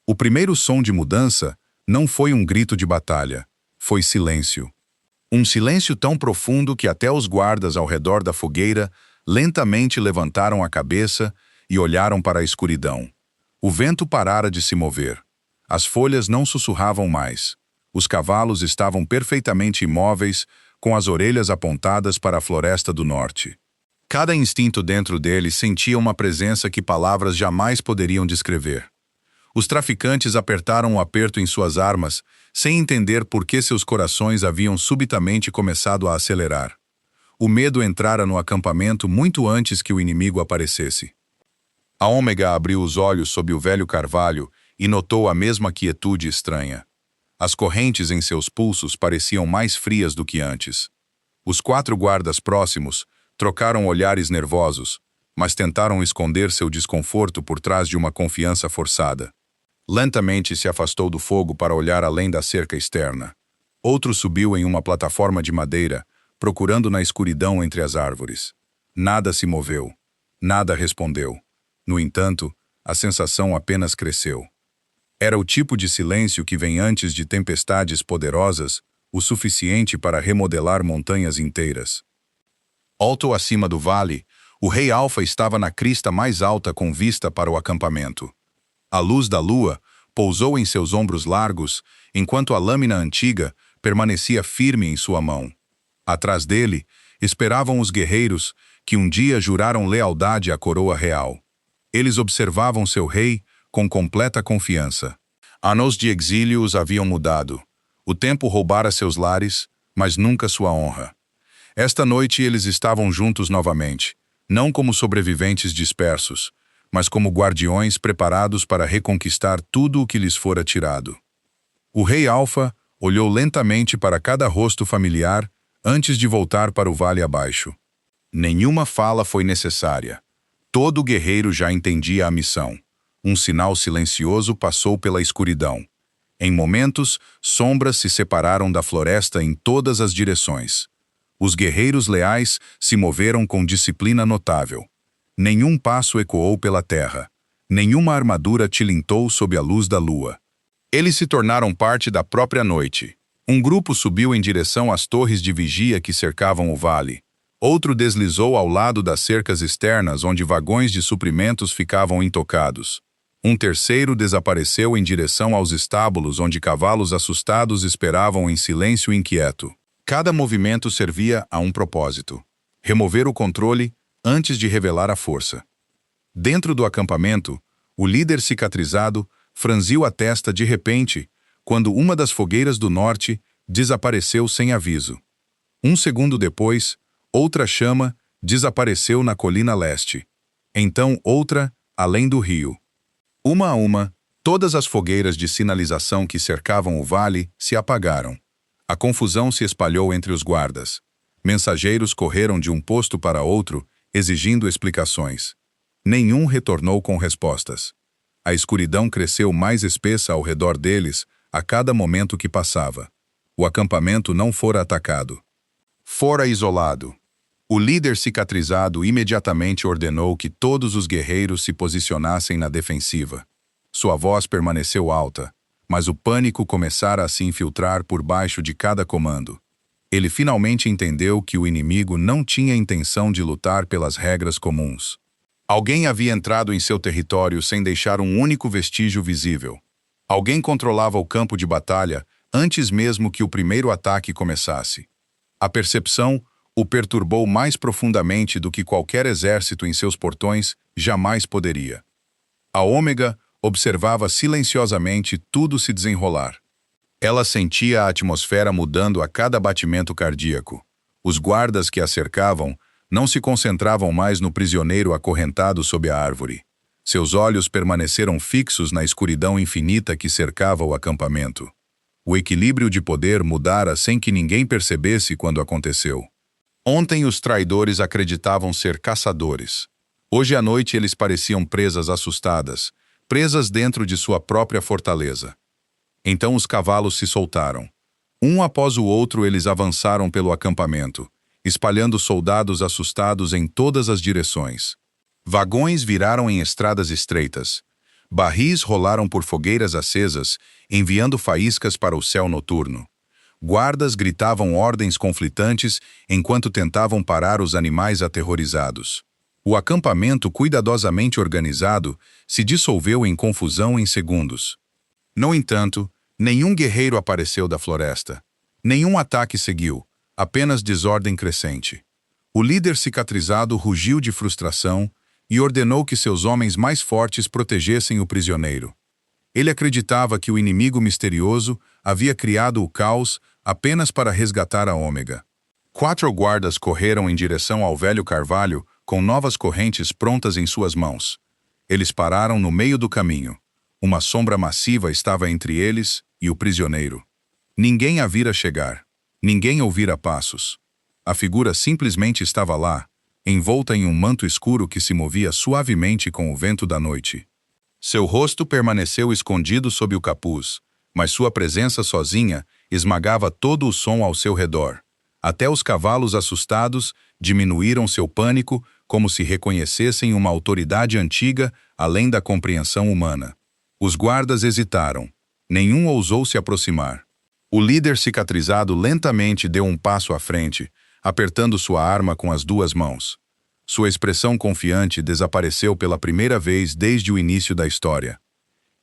O primeiro som de mudança não foi um grito de batalha, foi silêncio. Um silêncio tão profundo que até os guardas ao redor da fogueira lentamente levantaram a cabeça e olharam para a escuridão. O vento parara de se mover. As folhas não sussurravam mais. Os cavalos estavam perfeitamente imóveis, com as orelhas apontadas para a floresta do norte. Cada instinto dentro deles sentia uma presença que palavras jamais poderiam descrever. Os traficantes apertaram o aperto em suas armas, sem entender por que seus corações haviam subitamente começado a acelerar. O medo entrara no acampamento muito antes que o inimigo aparecesse. A Ômega abriu os olhos sob o velho carvalho e notou a mesma quietude estranha. As correntes em seus pulsos pareciam mais frias do que antes. Os 4 guardas próximos trocaram olhares nervosos, mas tentaram esconder seu desconforto por trás de uma confiança forçada. Lentamente se afastou do fogo para olhar além da cerca externa. Outro subiu em uma plataforma de madeira, procurando na escuridão entre as árvores. Nada se moveu. Nada respondeu. No entanto, a sensação apenas cresceu. Era o tipo de silêncio que vem antes de tempestades poderosas, o suficiente para remodelar montanhas inteiras. Alto acima do vale, o rei Alfa estava na crista mais alta com vista para o acampamento. A luz da lua pousou em seus ombros largos, enquanto a lâmina antiga permanecia firme em sua mão. Atrás dele, esperavam os guerreiros que um dia juraram lealdade à coroa real. Eles observavam seu rei com completa confiança. Anos de exílio os haviam mudado. O tempo roubara seus lares, mas nunca sua honra. Esta noite eles estavam juntos novamente, não como sobreviventes dispersos, mas como guardiões preparados para reconquistar tudo o que lhes fora tirado. O rei Alfa olhou lentamente para cada rosto familiar antes de voltar para o vale abaixo. Nenhuma fala foi necessária. Todo guerreiro já entendia a missão. Um sinal silencioso passou pela escuridão. Em momentos, sombras se separaram da floresta em todas as direções. Os guerreiros leais se moveram com disciplina notável. Nenhum passo ecoou pela terra. Nenhuma armadura tilintou sob a luz da lua. Eles se tornaram parte da própria noite. Um grupo subiu em direção às torres de vigia que cercavam o vale. Outro deslizou ao lado das cercas externas onde vagões de suprimentos ficavam intocados. Um terceiro desapareceu em direção aos estábulos onde cavalos assustados esperavam em silêncio inquieto. Cada movimento servia a um propósito: remover o controle antes de revelar a força. Dentro do acampamento, o líder cicatrizado franziu a testa de repente, quando uma das fogueiras do norte desapareceu sem aviso. Um segundo depois, outra chama desapareceu na colina leste. Então outra, além do rio. Uma a uma, todas as fogueiras de sinalização que cercavam o vale se apagaram. A confusão se espalhou entre os guardas. Mensageiros correram de um posto para outro, exigindo explicações. Nenhum retornou com respostas. A escuridão cresceu mais espessa ao redor deles a cada momento que passava. O acampamento não fora atacado. Fora isolado. O líder cicatrizado imediatamente ordenou que todos os guerreiros se posicionassem na defensiva. Sua voz permaneceu alta, mas o pânico começara a se infiltrar por baixo de cada comando. Ele finalmente entendeu que o inimigo não tinha intenção de lutar pelas regras comuns. Alguém havia entrado em seu território sem deixar um único vestígio visível. Alguém controlava o campo de batalha antes mesmo que o primeiro ataque começasse. A percepção o perturbou mais profundamente do que qualquer exército em seus portões jamais poderia. A Ômega observava silenciosamente tudo se desenrolar. Ela sentia a atmosfera mudando a cada batimento cardíaco. Os guardas que a cercavam não se concentravam mais no prisioneiro acorrentado sob a árvore. Seus olhos permaneceram fixos na escuridão infinita que cercava o acampamento. O equilíbrio de poder mudara sem que ninguém percebesse quando aconteceu. Ontem os traidores acreditavam ser caçadores. Hoje à noite eles pareciam presas assustadas, presas dentro de sua própria fortaleza. Então os cavalos se soltaram. Um após o outro eles avançaram pelo acampamento, espalhando soldados assustados em todas as direções. Vagões viraram em estradas estreitas. Barris rolaram por fogueiras acesas, enviando faíscas para o céu noturno. Guardas gritavam ordens conflitantes enquanto tentavam parar os animais aterrorizados. O acampamento cuidadosamente organizado se dissolveu em confusão em segundos. No entanto, nenhum guerreiro apareceu da floresta. Nenhum ataque seguiu, apenas desordem crescente. O líder cicatrizado rugiu de frustração e ordenou que seus homens mais fortes protegessem o prisioneiro. Ele acreditava que o inimigo misterioso havia criado o caos apenas para resgatar a Ômega. 4 guardas correram em direção ao velho carvalho com novas correntes prontas em suas mãos. Eles pararam no meio do caminho. Uma sombra massiva estava entre eles e o prisioneiro. Ninguém a vira chegar. Ninguém ouvira passos. A figura simplesmente estava lá, envolta em um manto escuro que se movia suavemente com o vento da noite. Seu rosto permaneceu escondido sob o capuz, mas sua presença sozinha esmagava todo o som ao seu redor. Até os cavalos assustados diminuíram seu pânico como se reconhecessem uma autoridade antiga além da compreensão humana. Os guardas hesitaram. Nenhum ousou se aproximar. O líder cicatrizado lentamente deu um passo à frente, apertando sua arma com as 2 mãos. Sua expressão confiante desapareceu pela primeira vez desde o início da história.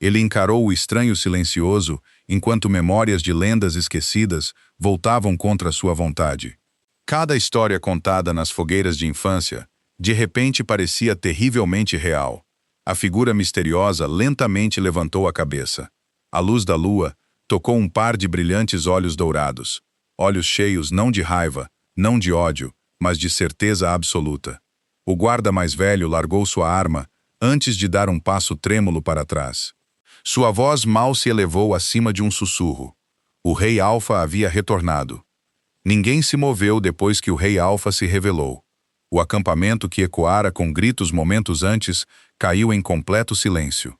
Ele encarou o estranho silencioso, enquanto memórias de lendas esquecidas voltavam contra sua vontade. Cada história contada nas fogueiras de infância, de repente parecia terrivelmente real. A figura misteriosa lentamente levantou a cabeça. A luz da lua tocou um par de brilhantes olhos dourados. Olhos cheios não de raiva, não de ódio, mas de certeza absoluta. O guarda mais velho largou sua arma antes de dar um passo trêmulo para trás. Sua voz mal se elevou acima de um sussurro. O Rei Alfa havia retornado. Ninguém se moveu depois que o Rei Alfa se revelou. O acampamento que ecoara com gritos momentos antes caiu em completo silêncio.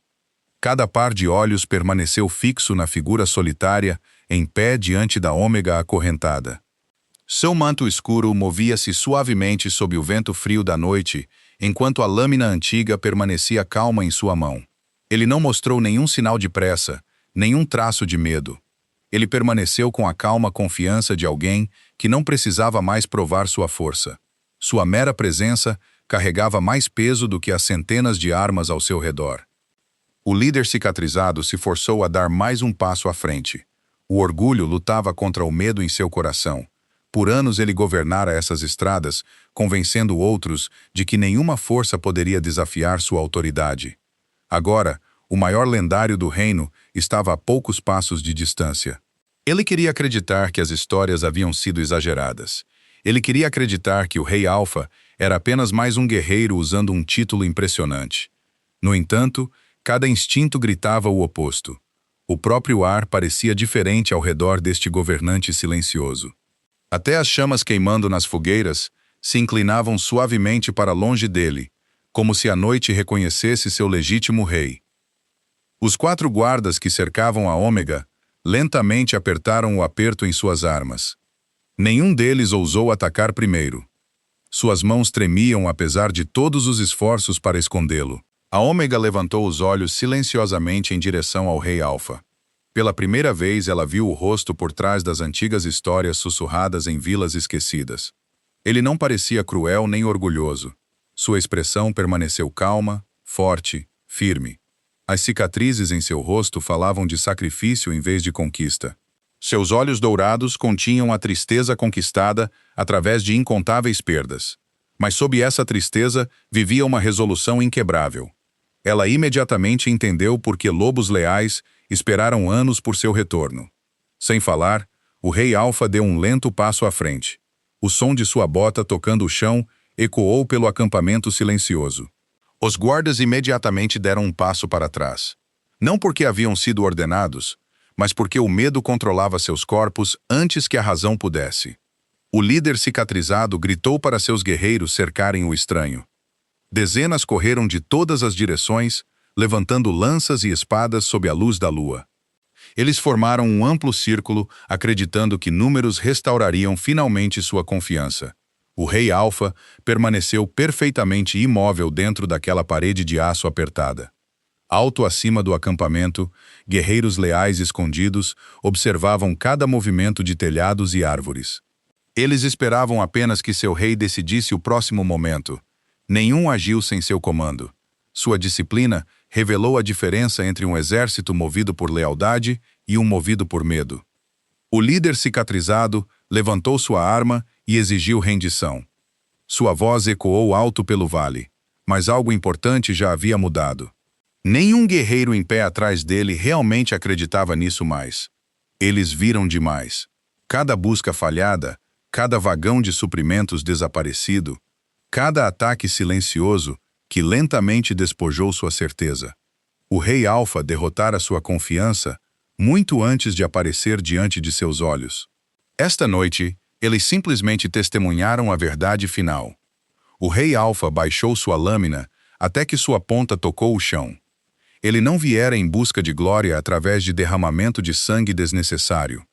Cada par de olhos permaneceu fixo na figura solitária, em pé diante da Ômega acorrentada. Seu manto escuro movia-se suavemente sob o vento frio da noite, enquanto a lâmina antiga permanecia calma em sua mão. Ele não mostrou nenhum sinal de pressa, nenhum traço de medo. Ele permaneceu com a calma confiança de alguém que não precisava mais provar sua força. Sua mera presença carregava mais peso do que as centenas de armas ao seu redor. O líder cicatrizado se forçou a dar mais um passo à frente. O orgulho lutava contra o medo em seu coração. Por anos ele governara essas estradas, convencendo outros de que nenhuma força poderia desafiar sua autoridade. Agora, o maior lendário do reino, estava a poucos passos de distância. Ele queria acreditar que as histórias haviam sido exageradas. Ele queria acreditar que o Rei Alpha era apenas mais um guerreiro usando um título impressionante. No entanto, cada instinto gritava o oposto. O próprio ar parecia diferente ao redor deste governante silencioso. Até as chamas queimando nas fogueiras se inclinavam suavemente para longe dele, como se a noite reconhecesse seu legítimo rei. Os 4 guardas que cercavam a Ômega lentamente apertaram o aperto em suas armas. Nenhum deles ousou atacar primeiro. Suas mãos tremiam apesar de todos os esforços para escondê-lo. A Ômega levantou os olhos silenciosamente em direção ao Rei Alpha. Pela primeira vez ela viu o rosto por trás das antigas histórias sussurradas em vilas esquecidas. Ele não parecia cruel nem orgulhoso. Sua expressão permaneceu calma, forte, firme. As cicatrizes em seu rosto falavam de sacrifício em vez de conquista. Seus olhos dourados continham a tristeza conquistada através de incontáveis perdas. Mas sob essa tristeza vivia uma resolução inquebrável. Ela imediatamente entendeu por que lobos leais esperaram anos por seu retorno. Sem falar, o Rei Alpha deu um lento passo à frente. O som de sua bota tocando o chão ecoou pelo acampamento silencioso. Os guardas imediatamente deram um passo para trás. Não porque haviam sido ordenados, mas porque o medo controlava seus corpos antes que a razão pudesse. O líder cicatrizado gritou para seus guerreiros cercarem o estranho. Dezenas correram de todas as direções, levantando lanças e espadas sob a luz da lua. Eles formaram um amplo círculo, acreditando que números restaurariam finalmente sua confiança. O Rei Alpha permaneceu perfeitamente imóvel dentro daquela parede de aço apertada. Alto acima do acampamento, guerreiros leais escondidos observavam cada movimento de telhados e árvores. Eles esperavam apenas que seu rei decidisse o próximo momento. Nenhum agiu sem seu comando. Sua disciplina revelou a diferença entre um exército movido por lealdade e um movido por medo. O líder cicatrizado levantou sua arma e exigiu rendição. Sua voz ecoou alto pelo vale, mas algo importante já havia mudado. Nenhum guerreiro em pé atrás dele realmente acreditava nisso mais. Eles viram demais. Cada busca falhada, cada vagão de suprimentos desaparecido, cada ataque silencioso que lentamente despojou sua certeza. O Rei Alpha derrotara sua confiança muito antes de aparecer diante de seus olhos. Esta noite, eles simplesmente testemunharam a verdade final. O Rei Alpha baixou sua lâmina até que sua ponta tocou o chão. Ele não viera em busca de glória através de derramamento de sangue desnecessário.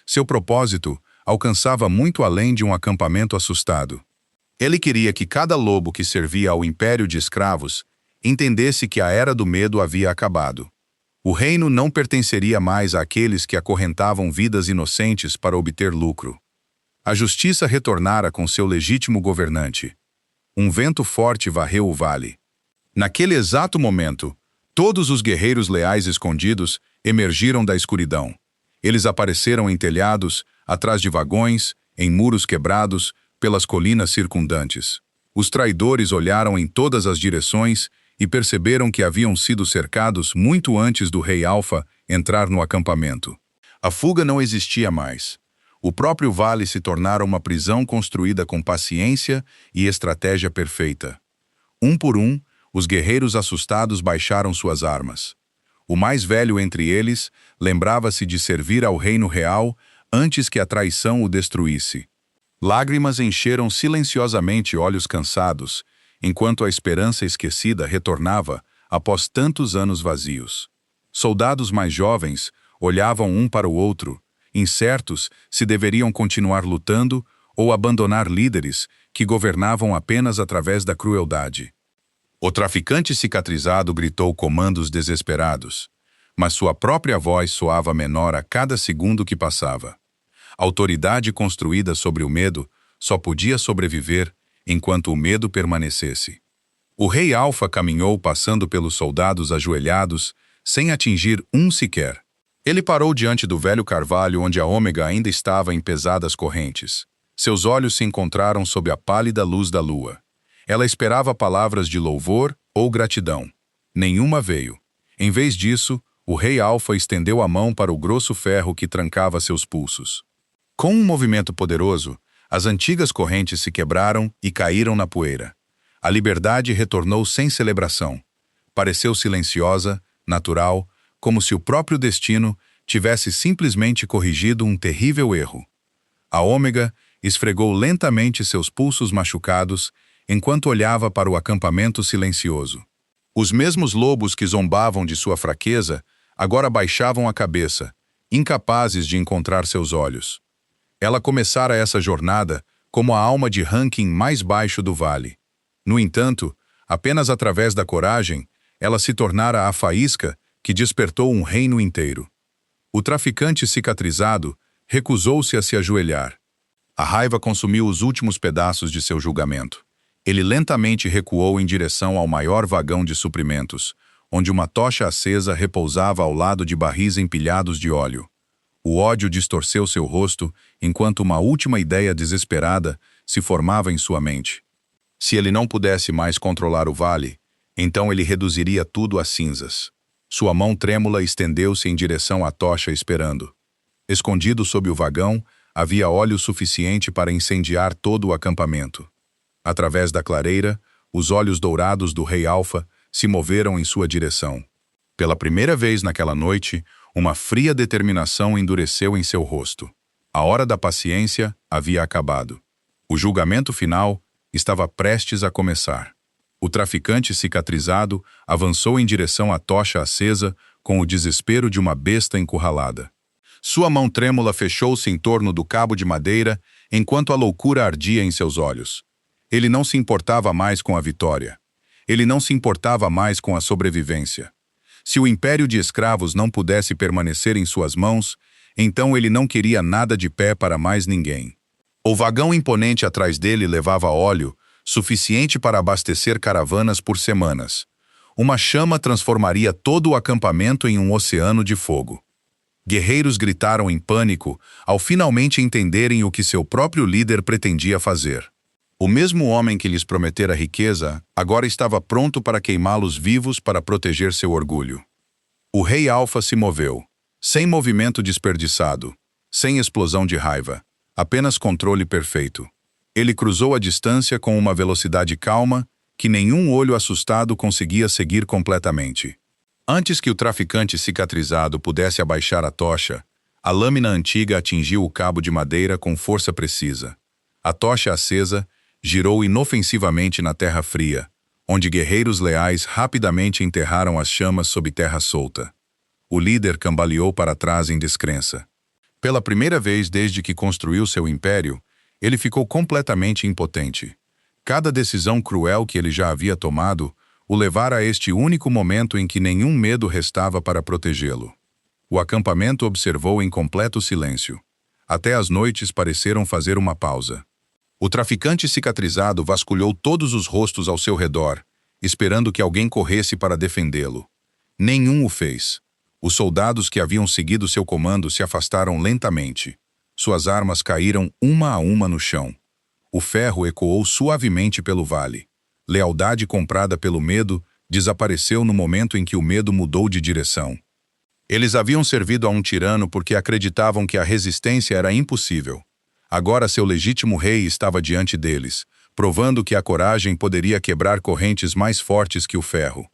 Seu propósito alcançava muito além de um acampamento assustado. Ele queria que cada lobo que servia ao império de escravos entendesse que a era do medo havia acabado. O reino não pertenceria mais àqueles que acorrentavam vidas inocentes para obter lucro. A justiça retornara com seu legítimo governante. Um vento forte varreu o vale. Naquele exato momento, todos os guerreiros leais escondidos emergiram da escuridão. Eles apareceram em telhados, atrás de vagões, em muros quebrados, pelas colinas circundantes. Os traidores olharam em todas as direções e perceberam que haviam sido cercados muito antes do Rei Alpha entrar no acampamento. A fuga não existia mais. O próprio vale se tornara uma prisão construída com paciência e estratégia perfeita. Um por um, os guerreiros assustados baixaram suas armas. O mais velho entre eles lembrava-se de servir ao reino real antes que a traição o destruísse. Lágrimas encheram silenciosamente olhos cansados, enquanto a esperança esquecida retornava após tantos anos vazios. Soldados mais jovens olhavam um para o outro, incertos se deveriam continuar lutando ou abandonar líderes que governavam apenas através da crueldade. O traficante cicatrizado gritou comandos desesperados, mas sua própria voz soava menor a cada segundo que passava. A autoridade construída sobre o medo só podia sobreviver enquanto o medo permanecesse. O Rei Alpha caminhou passando pelos soldados ajoelhados, sem atingir um sequer. Ele parou diante do velho carvalho onde a Ômega ainda estava em pesadas correntes. Seus olhos se encontraram sob a pálida luz da lua. Ela esperava palavras de louvor ou gratidão. Nenhuma veio. Em vez disso, o rei Alfa estendeu a mão para o grosso ferro que trancava seus pulsos. Com um movimento poderoso, as antigas correntes se quebraram e caíram na poeira. A liberdade retornou sem celebração. Pareceu silenciosa, natural, como se o próprio destino tivesse simplesmente corrigido um terrível erro. A Ômega esfregou lentamente seus pulsos machucados enquanto olhava para o acampamento silencioso. Os mesmos lobos que zombavam de sua fraqueza agora baixavam a cabeça, incapazes de encontrar seus olhos. Ela começara essa jornada como a alma de ranking mais baixo do vale. No entanto, apenas através da coragem, ela se tornara a faísca que despertou um reino inteiro. O traficante cicatrizado recusou-se a se ajoelhar. A raiva consumiu os últimos pedaços de seu julgamento. Ele lentamente recuou em direção ao maior vagão de suprimentos, onde uma tocha acesa repousava ao lado de barris empilhados de óleo. O ódio distorceu seu rosto enquanto uma última ideia desesperada se formava em sua mente. Se ele não pudesse mais controlar o vale, então ele reduziria tudo a cinzas. Sua mão trêmula estendeu-se em direção à tocha esperando. Escondido sob o vagão, havia óleo suficiente para incendiar todo o acampamento. Através da clareira, os olhos dourados do rei Alfa se moveram em sua direção. Pela primeira vez naquela noite, uma fria determinação endureceu em seu rosto. A hora da paciência havia acabado. O julgamento final estava prestes a começar. O traficante cicatrizado avançou em direção à tocha acesa com o desespero de uma besta encurralada. Sua mão trêmula fechou-se em torno do cabo de madeira enquanto a loucura ardia em seus olhos. Ele não se importava mais com a vitória. Ele não se importava mais com a sobrevivência. Se o império de escravos não pudesse permanecer em suas mãos, então ele não queria nada de pé para mais ninguém. O vagão imponente atrás dele levava óleo, suficiente para abastecer caravanas por semanas. Uma chama transformaria todo o acampamento em um oceano de fogo. Guerreiros gritaram em pânico ao finalmente entenderem o que seu próprio líder pretendia fazer. O mesmo homem que lhes prometera riqueza agora estava pronto para queimá-los vivos para proteger seu orgulho. O rei Alfa se moveu, sem movimento desperdiçado, sem explosão de raiva, apenas controle perfeito. Ele cruzou a distância com uma velocidade calma que nenhum olho assustado conseguia seguir completamente. Antes que o traficante cicatrizado pudesse abaixar a tocha, a lâmina antiga atingiu o cabo de madeira com força precisa. A tocha acesa girou inofensivamente na terra fria, onde guerreiros leais rapidamente enterraram as chamas sob terra solta. O líder cambaleou para trás em descrença. Pela primeira vez desde que construiu seu império, ele ficou completamente impotente. Cada decisão cruel que ele já havia tomado o levara a este único momento em que nenhum medo restava para protegê-lo. O acampamento observou em completo silêncio. Até as noites pareceram fazer uma pausa. O traficante cicatrizado vasculhou todos os rostos ao seu redor, esperando que alguém corresse para defendê-lo. Nenhum o fez. Os soldados que haviam seguido seu comando se afastaram lentamente. Suas armas caíram uma a uma no chão. O ferro ecoou suavemente pelo vale. Lealdade comprada pelo medo desapareceu no momento em que o medo mudou de direção. Eles haviam servido a um tirano porque acreditavam que a resistência era impossível. Agora seu legítimo rei estava diante deles, provando que a coragem poderia quebrar correntes mais fortes que o ferro.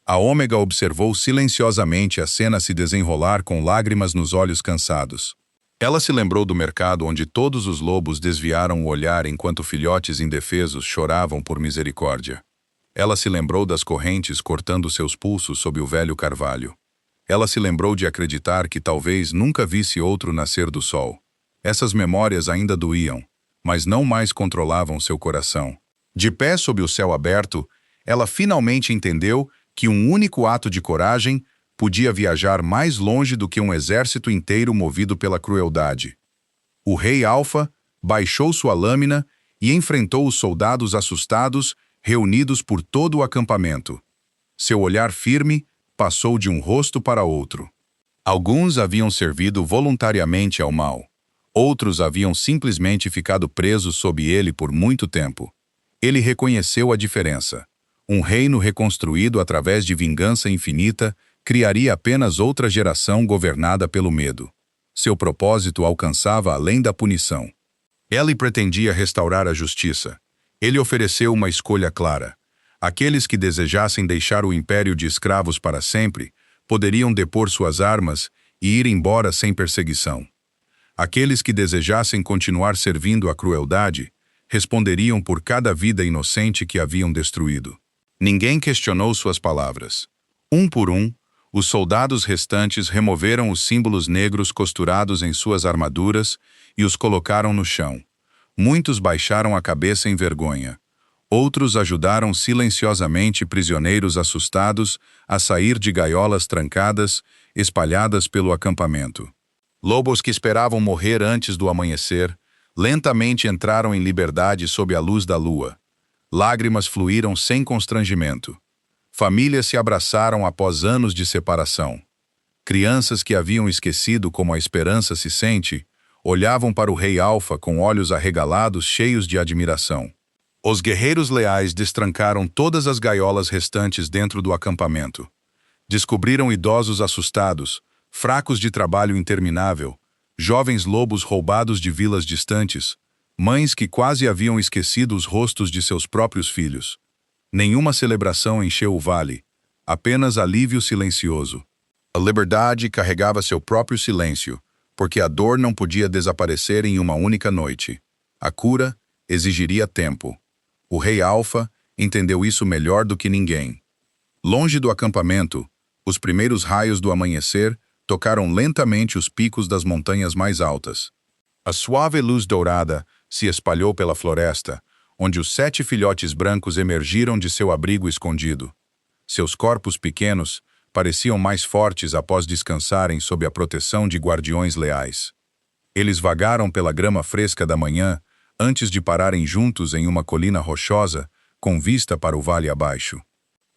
A Ômega observou silenciosamente a cena se desenrolar com lágrimas nos olhos cansados. Ela se lembrou do mercado onde todos os lobos desviaram o olhar enquanto filhotes indefesos choravam por misericórdia. Ela se lembrou das correntes cortando seus pulsos sob o velho carvalho. Ela se lembrou de acreditar que talvez nunca visse outro nascer do sol. Essas memórias ainda doíam, mas não mais controlavam seu coração. De pé sob o céu aberto, ela finalmente entendeu que um único ato de coragem podia viajar mais longe do que um exército inteiro movido pela crueldade. O rei Alfa baixou sua lâmina e enfrentou os soldados assustados reunidos por todo o acampamento. Seu olhar firme passou de um rosto para outro. Alguns haviam servido voluntariamente ao mal. Outros haviam simplesmente ficado presos sob ele por muito tempo. Ele reconheceu a diferença. Um reino reconstruído através de vingança infinita criaria apenas outra geração governada pelo medo. Seu propósito alcançava além da punição. Ele pretendia restaurar a justiça. Ele ofereceu uma escolha clara. Aqueles que desejassem deixar o império de escravos para sempre poderiam depor suas armas e ir embora sem perseguição. Aqueles que desejassem continuar servindo à crueldade responderiam por cada vida inocente que haviam destruído. Ninguém questionou suas palavras. Um por um, os soldados restantes removeram os símbolos negros costurados em suas armaduras e os colocaram no chão. Muitos baixaram a cabeça em vergonha. Outros ajudaram silenciosamente prisioneiros assustados a sair de gaiolas trancadas, espalhadas pelo acampamento. Lobos que esperavam morrer antes do amanhecer, lentamente entraram em liberdade sob a luz da lua. Lágrimas fluíram sem constrangimento. Famílias se abraçaram após anos de separação. Crianças que haviam esquecido como a esperança se sente, olhavam para o rei Alfa com olhos arregalados cheios de admiração. Os guerreiros leais destrancaram todas as gaiolas restantes dentro do acampamento. Descobriram idosos assustados, fracos de trabalho interminável, jovens lobos roubados de vilas distantes, mães que quase haviam esquecido os rostos de seus próprios filhos. Nenhuma celebração encheu o vale, apenas alívio silencioso. A liberdade carregava seu próprio silêncio, porque a dor não podia desaparecer em uma única noite. A cura exigiria tempo. O rei Alfa entendeu isso melhor do que ninguém. Longe do acampamento, os primeiros raios do amanhecer tocaram lentamente os picos das montanhas mais altas. A suave luz dourada se espalhou pela floresta, onde os 7 filhotes brancos emergiram de seu abrigo escondido. Seus corpos pequenos pareciam mais fortes após descansarem sob a proteção de guardiões leais. Eles vagaram pela grama fresca da manhã, antes de pararem juntos em uma colina rochosa, com vista para o vale abaixo.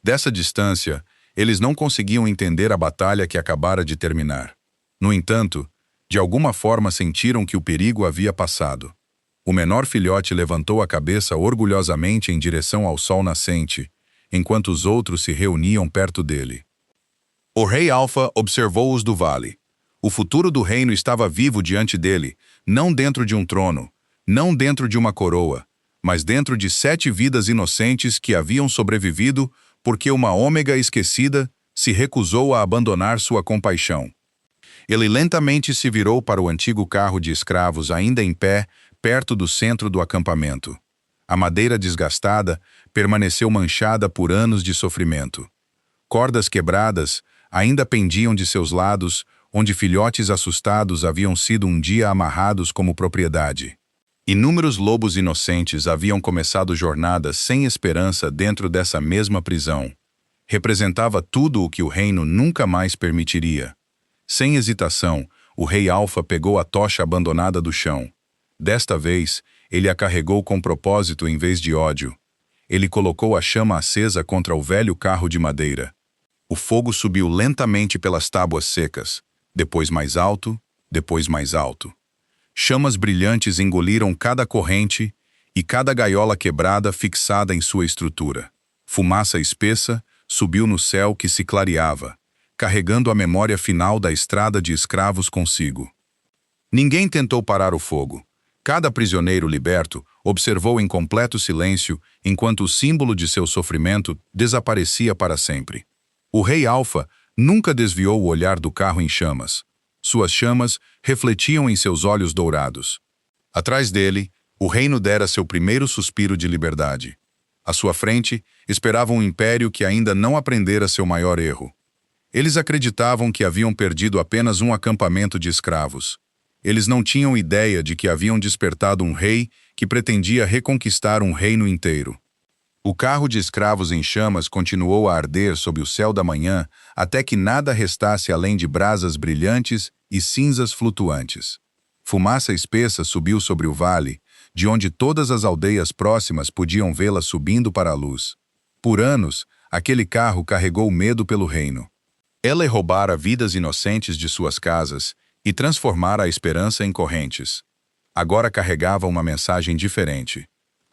Dessa distância, eles não conseguiam entender a batalha que acabara de terminar. No entanto, de alguma forma sentiram que o perigo havia passado. O menor filhote levantou a cabeça orgulhosamente em direção ao sol nascente, enquanto os outros se reuniam perto dele. O rei Alfa observou-os do vale. O futuro do reino estava vivo diante dele, não dentro de um trono, não dentro de uma coroa, mas dentro de 7 vidas inocentes que haviam sobrevivido porque uma ômega esquecida se recusou a abandonar sua compaixão. Ele lentamente se virou para o antigo carro de escravos ainda em pé, perto do centro do acampamento. A madeira desgastada permaneceu manchada por anos de sofrimento. Cordas quebradas ainda pendiam de seus lados, onde filhotes assustados haviam sido um dia amarrados como propriedade. Inúmeros lobos inocentes haviam começado jornadas sem esperança dentro dessa mesma prisão. Representava tudo o que o reino nunca mais permitiria. Sem hesitação, o rei Alfa pegou a tocha abandonada do chão. Desta vez, ele a carregou com propósito em vez de ódio. Ele colocou a chama acesa contra o velho carro de madeira. O fogo subiu lentamente pelas tábuas secas, depois mais alto, depois mais alto. Chamas brilhantes engoliram cada corrente e cada gaiola quebrada fixada em sua estrutura. Fumaça espessa subiu no céu que se clareava, carregando a memória final da estrada de escravos consigo. Ninguém tentou parar o fogo. Cada prisioneiro liberto observou em completo silêncio enquanto o símbolo de seu sofrimento desaparecia para sempre. O rei Alfa nunca desviou o olhar do carro em chamas. Suas chamas refletiam em seus olhos dourados. Atrás dele, o reino dera seu primeiro suspiro de liberdade. À sua frente, esperava um império que ainda não aprendera seu maior erro. Eles acreditavam que haviam perdido apenas um acampamento de escravos. Eles não tinham ideia de que haviam despertado um rei que pretendia reconquistar um reino inteiro. O carro de escravos em chamas continuou a arder sob o céu da manhã até que nada restasse além de brasas brilhantes e cinzas flutuantes. Fumaça espessa subiu sobre o vale, de onde todas as aldeias próximas podiam vê-la subindo para a luz. Por anos, aquele carro carregou medo pelo reino. Ela roubara vidas inocentes de suas casas e transformara a esperança em correntes. Agora carregava uma mensagem diferente.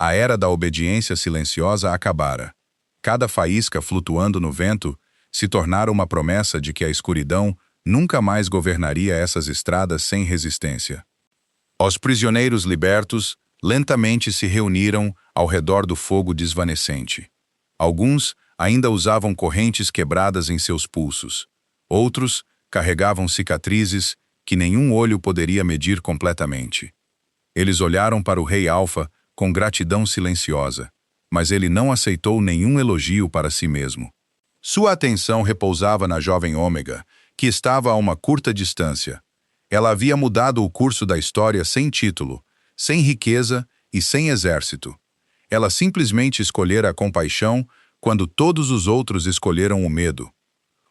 A era da obediência silenciosa acabara. Cada faísca flutuando no vento se tornara uma promessa de que a escuridão nunca mais governaria essas estradas sem resistência. Os prisioneiros libertos lentamente se reuniram ao redor do fogo desvanecente. Alguns ainda usavam correntes quebradas em seus pulsos. Outros carregavam cicatrizes que nenhum olho poderia medir completamente. Eles olharam para o Rei Alfa com gratidão silenciosa, mas ele não aceitou nenhum elogio para si mesmo. Sua atenção repousava na jovem Ômega, que estava a uma curta distância. Ela havia mudado o curso da história sem título, sem riqueza e sem exército. Ela simplesmente escolhera a compaixão quando todos os outros escolheram o medo.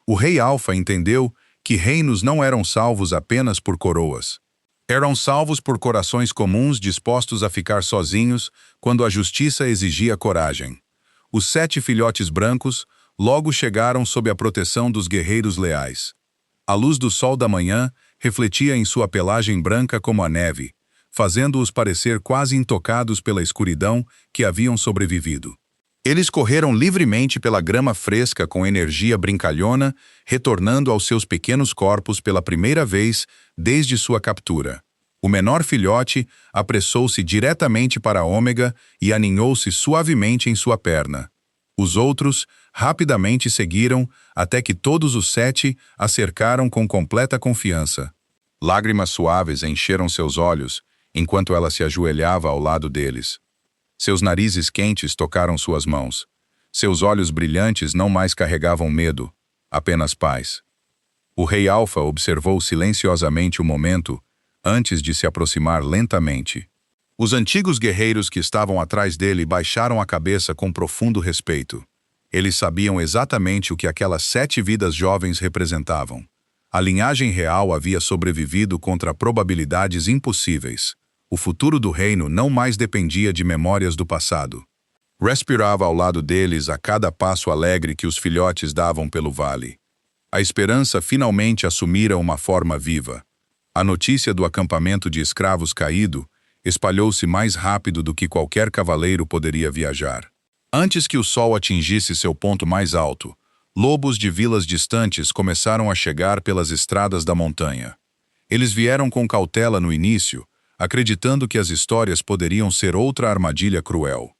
O Rei Alfa entendeu que reinos não eram salvos apenas por coroas. Eram salvos por corações comuns dispostos a ficar sozinhos quando a justiça exigia coragem. Os 7 filhotes brancos logo chegaram sob a proteção dos guerreiros leais. A luz do sol da manhã refletia em sua pelagem branca como a neve, fazendo-os parecer quase intocados pela escuridão que haviam sobrevivido. Eles correram livremente pela grama fresca com energia brincalhona, retornando aos seus pequenos corpos pela primeira vez desde sua captura. O menor filhote apressou-se diretamente para a Ômega e aninhou-se suavemente em sua perna. Os outros rapidamente seguiram até que todos os 7 a cercaram com completa confiança. Lágrimas suaves encheram seus olhos enquanto ela se ajoelhava ao lado deles. Seus narizes quentes tocaram suas mãos. Seus olhos brilhantes não mais carregavam medo, apenas paz. O Rei Alfa observou silenciosamente o momento antes de se aproximar lentamente. Os antigos guerreiros que estavam atrás dele baixaram a cabeça com profundo respeito. Eles sabiam exatamente o que aquelas 7 vidas jovens representavam. A linhagem real havia sobrevivido contra probabilidades impossíveis. O futuro do reino não mais dependia de memórias do passado. Respirava ao lado deles a cada passo alegre que os filhotes davam pelo vale. A esperança finalmente assumira uma forma viva. A notícia do acampamento de escravos caído espalhou-se mais rápido do que qualquer cavaleiro poderia viajar. Antes que o sol atingisse seu ponto mais alto, lobos de vilas distantes começaram a chegar pelas estradas da montanha. Eles vieram com cautela no início, acreditando que as histórias poderiam ser outra armadilha cruel.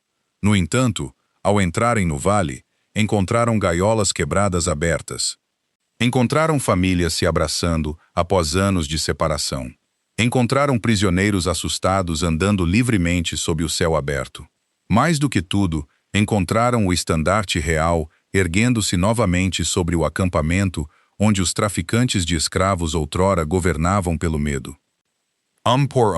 No entanto, ao entrarem no vale, encontraram gaiolas quebradas abertas. Encontraram famílias se abraçando após anos de separação. Encontraram prisioneiros assustados andando livremente sob o céu aberto. Mais do que tudo, encontraram o estandarte real erguendo-se novamente sobre o acampamento onde os traficantes de escravos outrora governavam pelo medo. Por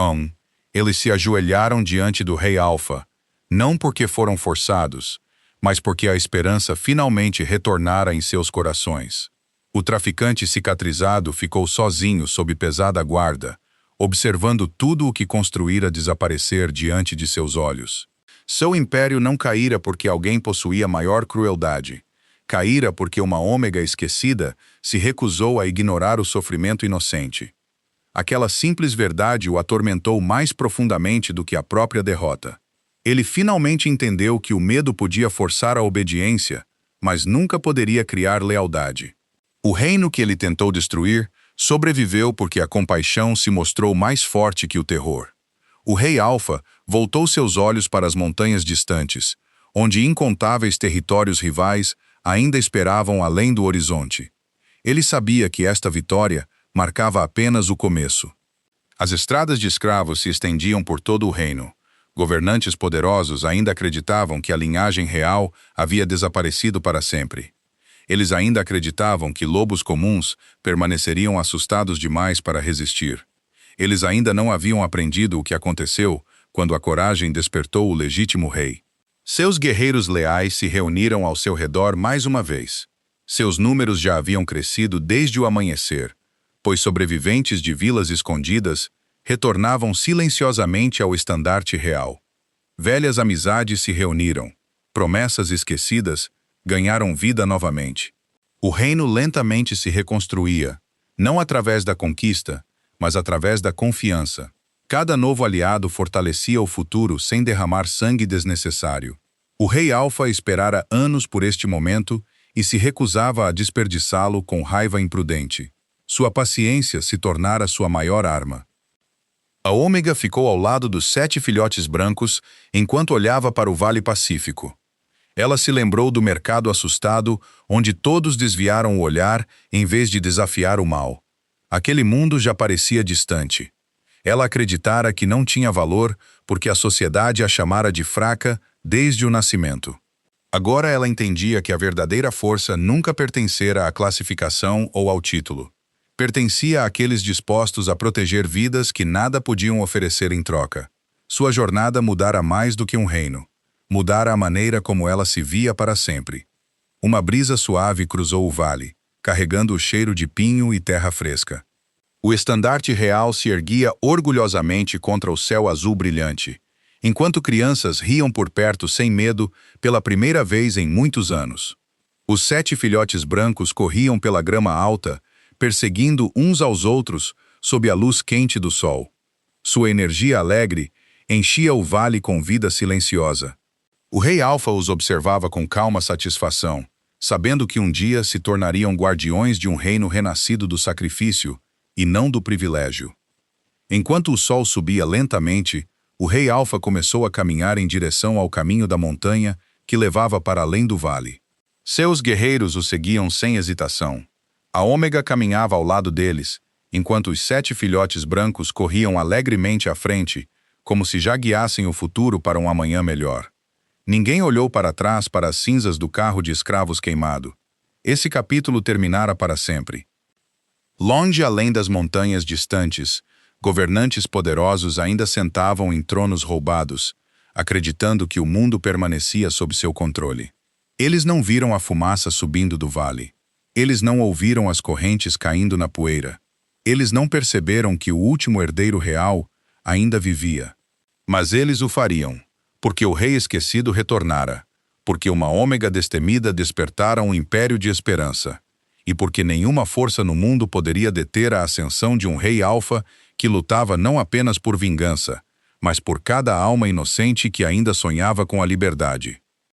eles se ajoelharam diante do Rei Alfa, não porque foram forçados, mas porque a esperança finalmente retornara em seus corações. O traficante cicatrizado ficou sozinho sob pesada guarda, observando tudo o que construíra desaparecer diante de seus olhos. Seu império não caíra porque alguém possuía maior crueldade. Caíra porque uma Ômega esquecida se recusou a ignorar o sofrimento inocente. Aquela simples verdade o atormentou mais profundamente do que a própria derrota. Ele finalmente entendeu que o medo podia forçar a obediência, mas nunca poderia criar lealdade. O reino que ele tentou destruir sobreviveu porque a compaixão se mostrou mais forte que o terror. O Rei Alfa voltou seus olhos para as montanhas distantes, onde incontáveis territórios rivais ainda esperavam além do horizonte. Ele sabia que esta vitória marcava apenas o começo. As estradas de escravos se estendiam por todo o reino. Governantes poderosos ainda acreditavam que a linhagem real havia desaparecido para sempre. Eles ainda acreditavam que lobos comuns permaneceriam assustados demais para resistir. Eles ainda não haviam aprendido o que aconteceu quando a coragem despertou o legítimo rei. Seus guerreiros leais se reuniram ao seu redor mais uma vez. Seus números já haviam crescido desde o amanhecer, pois sobreviventes de vilas escondidas retornavam silenciosamente ao estandarte real. Velhas amizades se reuniram. Promessas esquecidas ganharam vida novamente. O reino lentamente se reconstruía, não através da conquista, mas através da confiança. Cada novo aliado fortalecia o futuro sem derramar sangue desnecessário. O Rei Alfa esperara anos por este momento e se recusava a desperdiçá-lo com raiva imprudente. Sua paciência se tornara sua maior arma. A Ômega ficou ao lado dos 7 filhotes brancos enquanto olhava para o Vale Pacífico. Ela se lembrou do mercado assustado, onde todos desviaram o olhar em vez de desafiar o mal. Aquele mundo já parecia distante. Ela acreditara que não tinha valor porque a sociedade a chamara de fraca desde o nascimento. Agora ela entendia que a verdadeira força nunca pertencera à classificação ou ao título. Pertencia àqueles dispostos a proteger vidas que nada podiam oferecer em troca. Sua jornada mudara mais do que um reino. Mudara a maneira como ela se via para sempre. Uma brisa suave cruzou o vale, carregando o cheiro de pinho e terra fresca. O estandarte real se erguia orgulhosamente contra o céu azul brilhante, enquanto crianças riam por perto sem medo pela primeira vez em muitos anos. Os 7 filhotes brancos corriam pela grama alta, perseguindo uns aos outros sob a luz quente do sol. Sua energia alegre enchia o vale com vida silenciosa. O rei Alfa os observava com calma satisfação, sabendo que um dia se tornariam guardiões de um reino renascido do sacrifício e não do privilégio. Enquanto o sol subia lentamente, o rei Alfa começou a caminhar em direção ao caminho da montanha que levava para além do vale. Seus guerreiros o seguiam sem hesitação. A Ômega caminhava ao lado deles, enquanto os 7 filhotes brancos corriam alegremente à frente, como se já guiassem o futuro para um amanhã melhor. Ninguém olhou para trás para as cinzas do carro de escravos queimado. Esse capítulo terminara para sempre. Longe além das montanhas distantes, governantes poderosos ainda sentavam em tronos roubados, acreditando que o mundo permanecia sob seu controle. Eles não viram a fumaça subindo do vale. Eles não ouviram as correntes caindo na poeira. Eles não perceberam que o último herdeiro real ainda vivia. Mas eles o fariam, porque o rei esquecido retornara, porque uma Ômega destemida despertara um império de esperança, e porque nenhuma força no mundo poderia deter a ascensão de um rei Alfa que lutava não apenas por vingança, mas por cada alma inocente que ainda sonhava com a liberdade.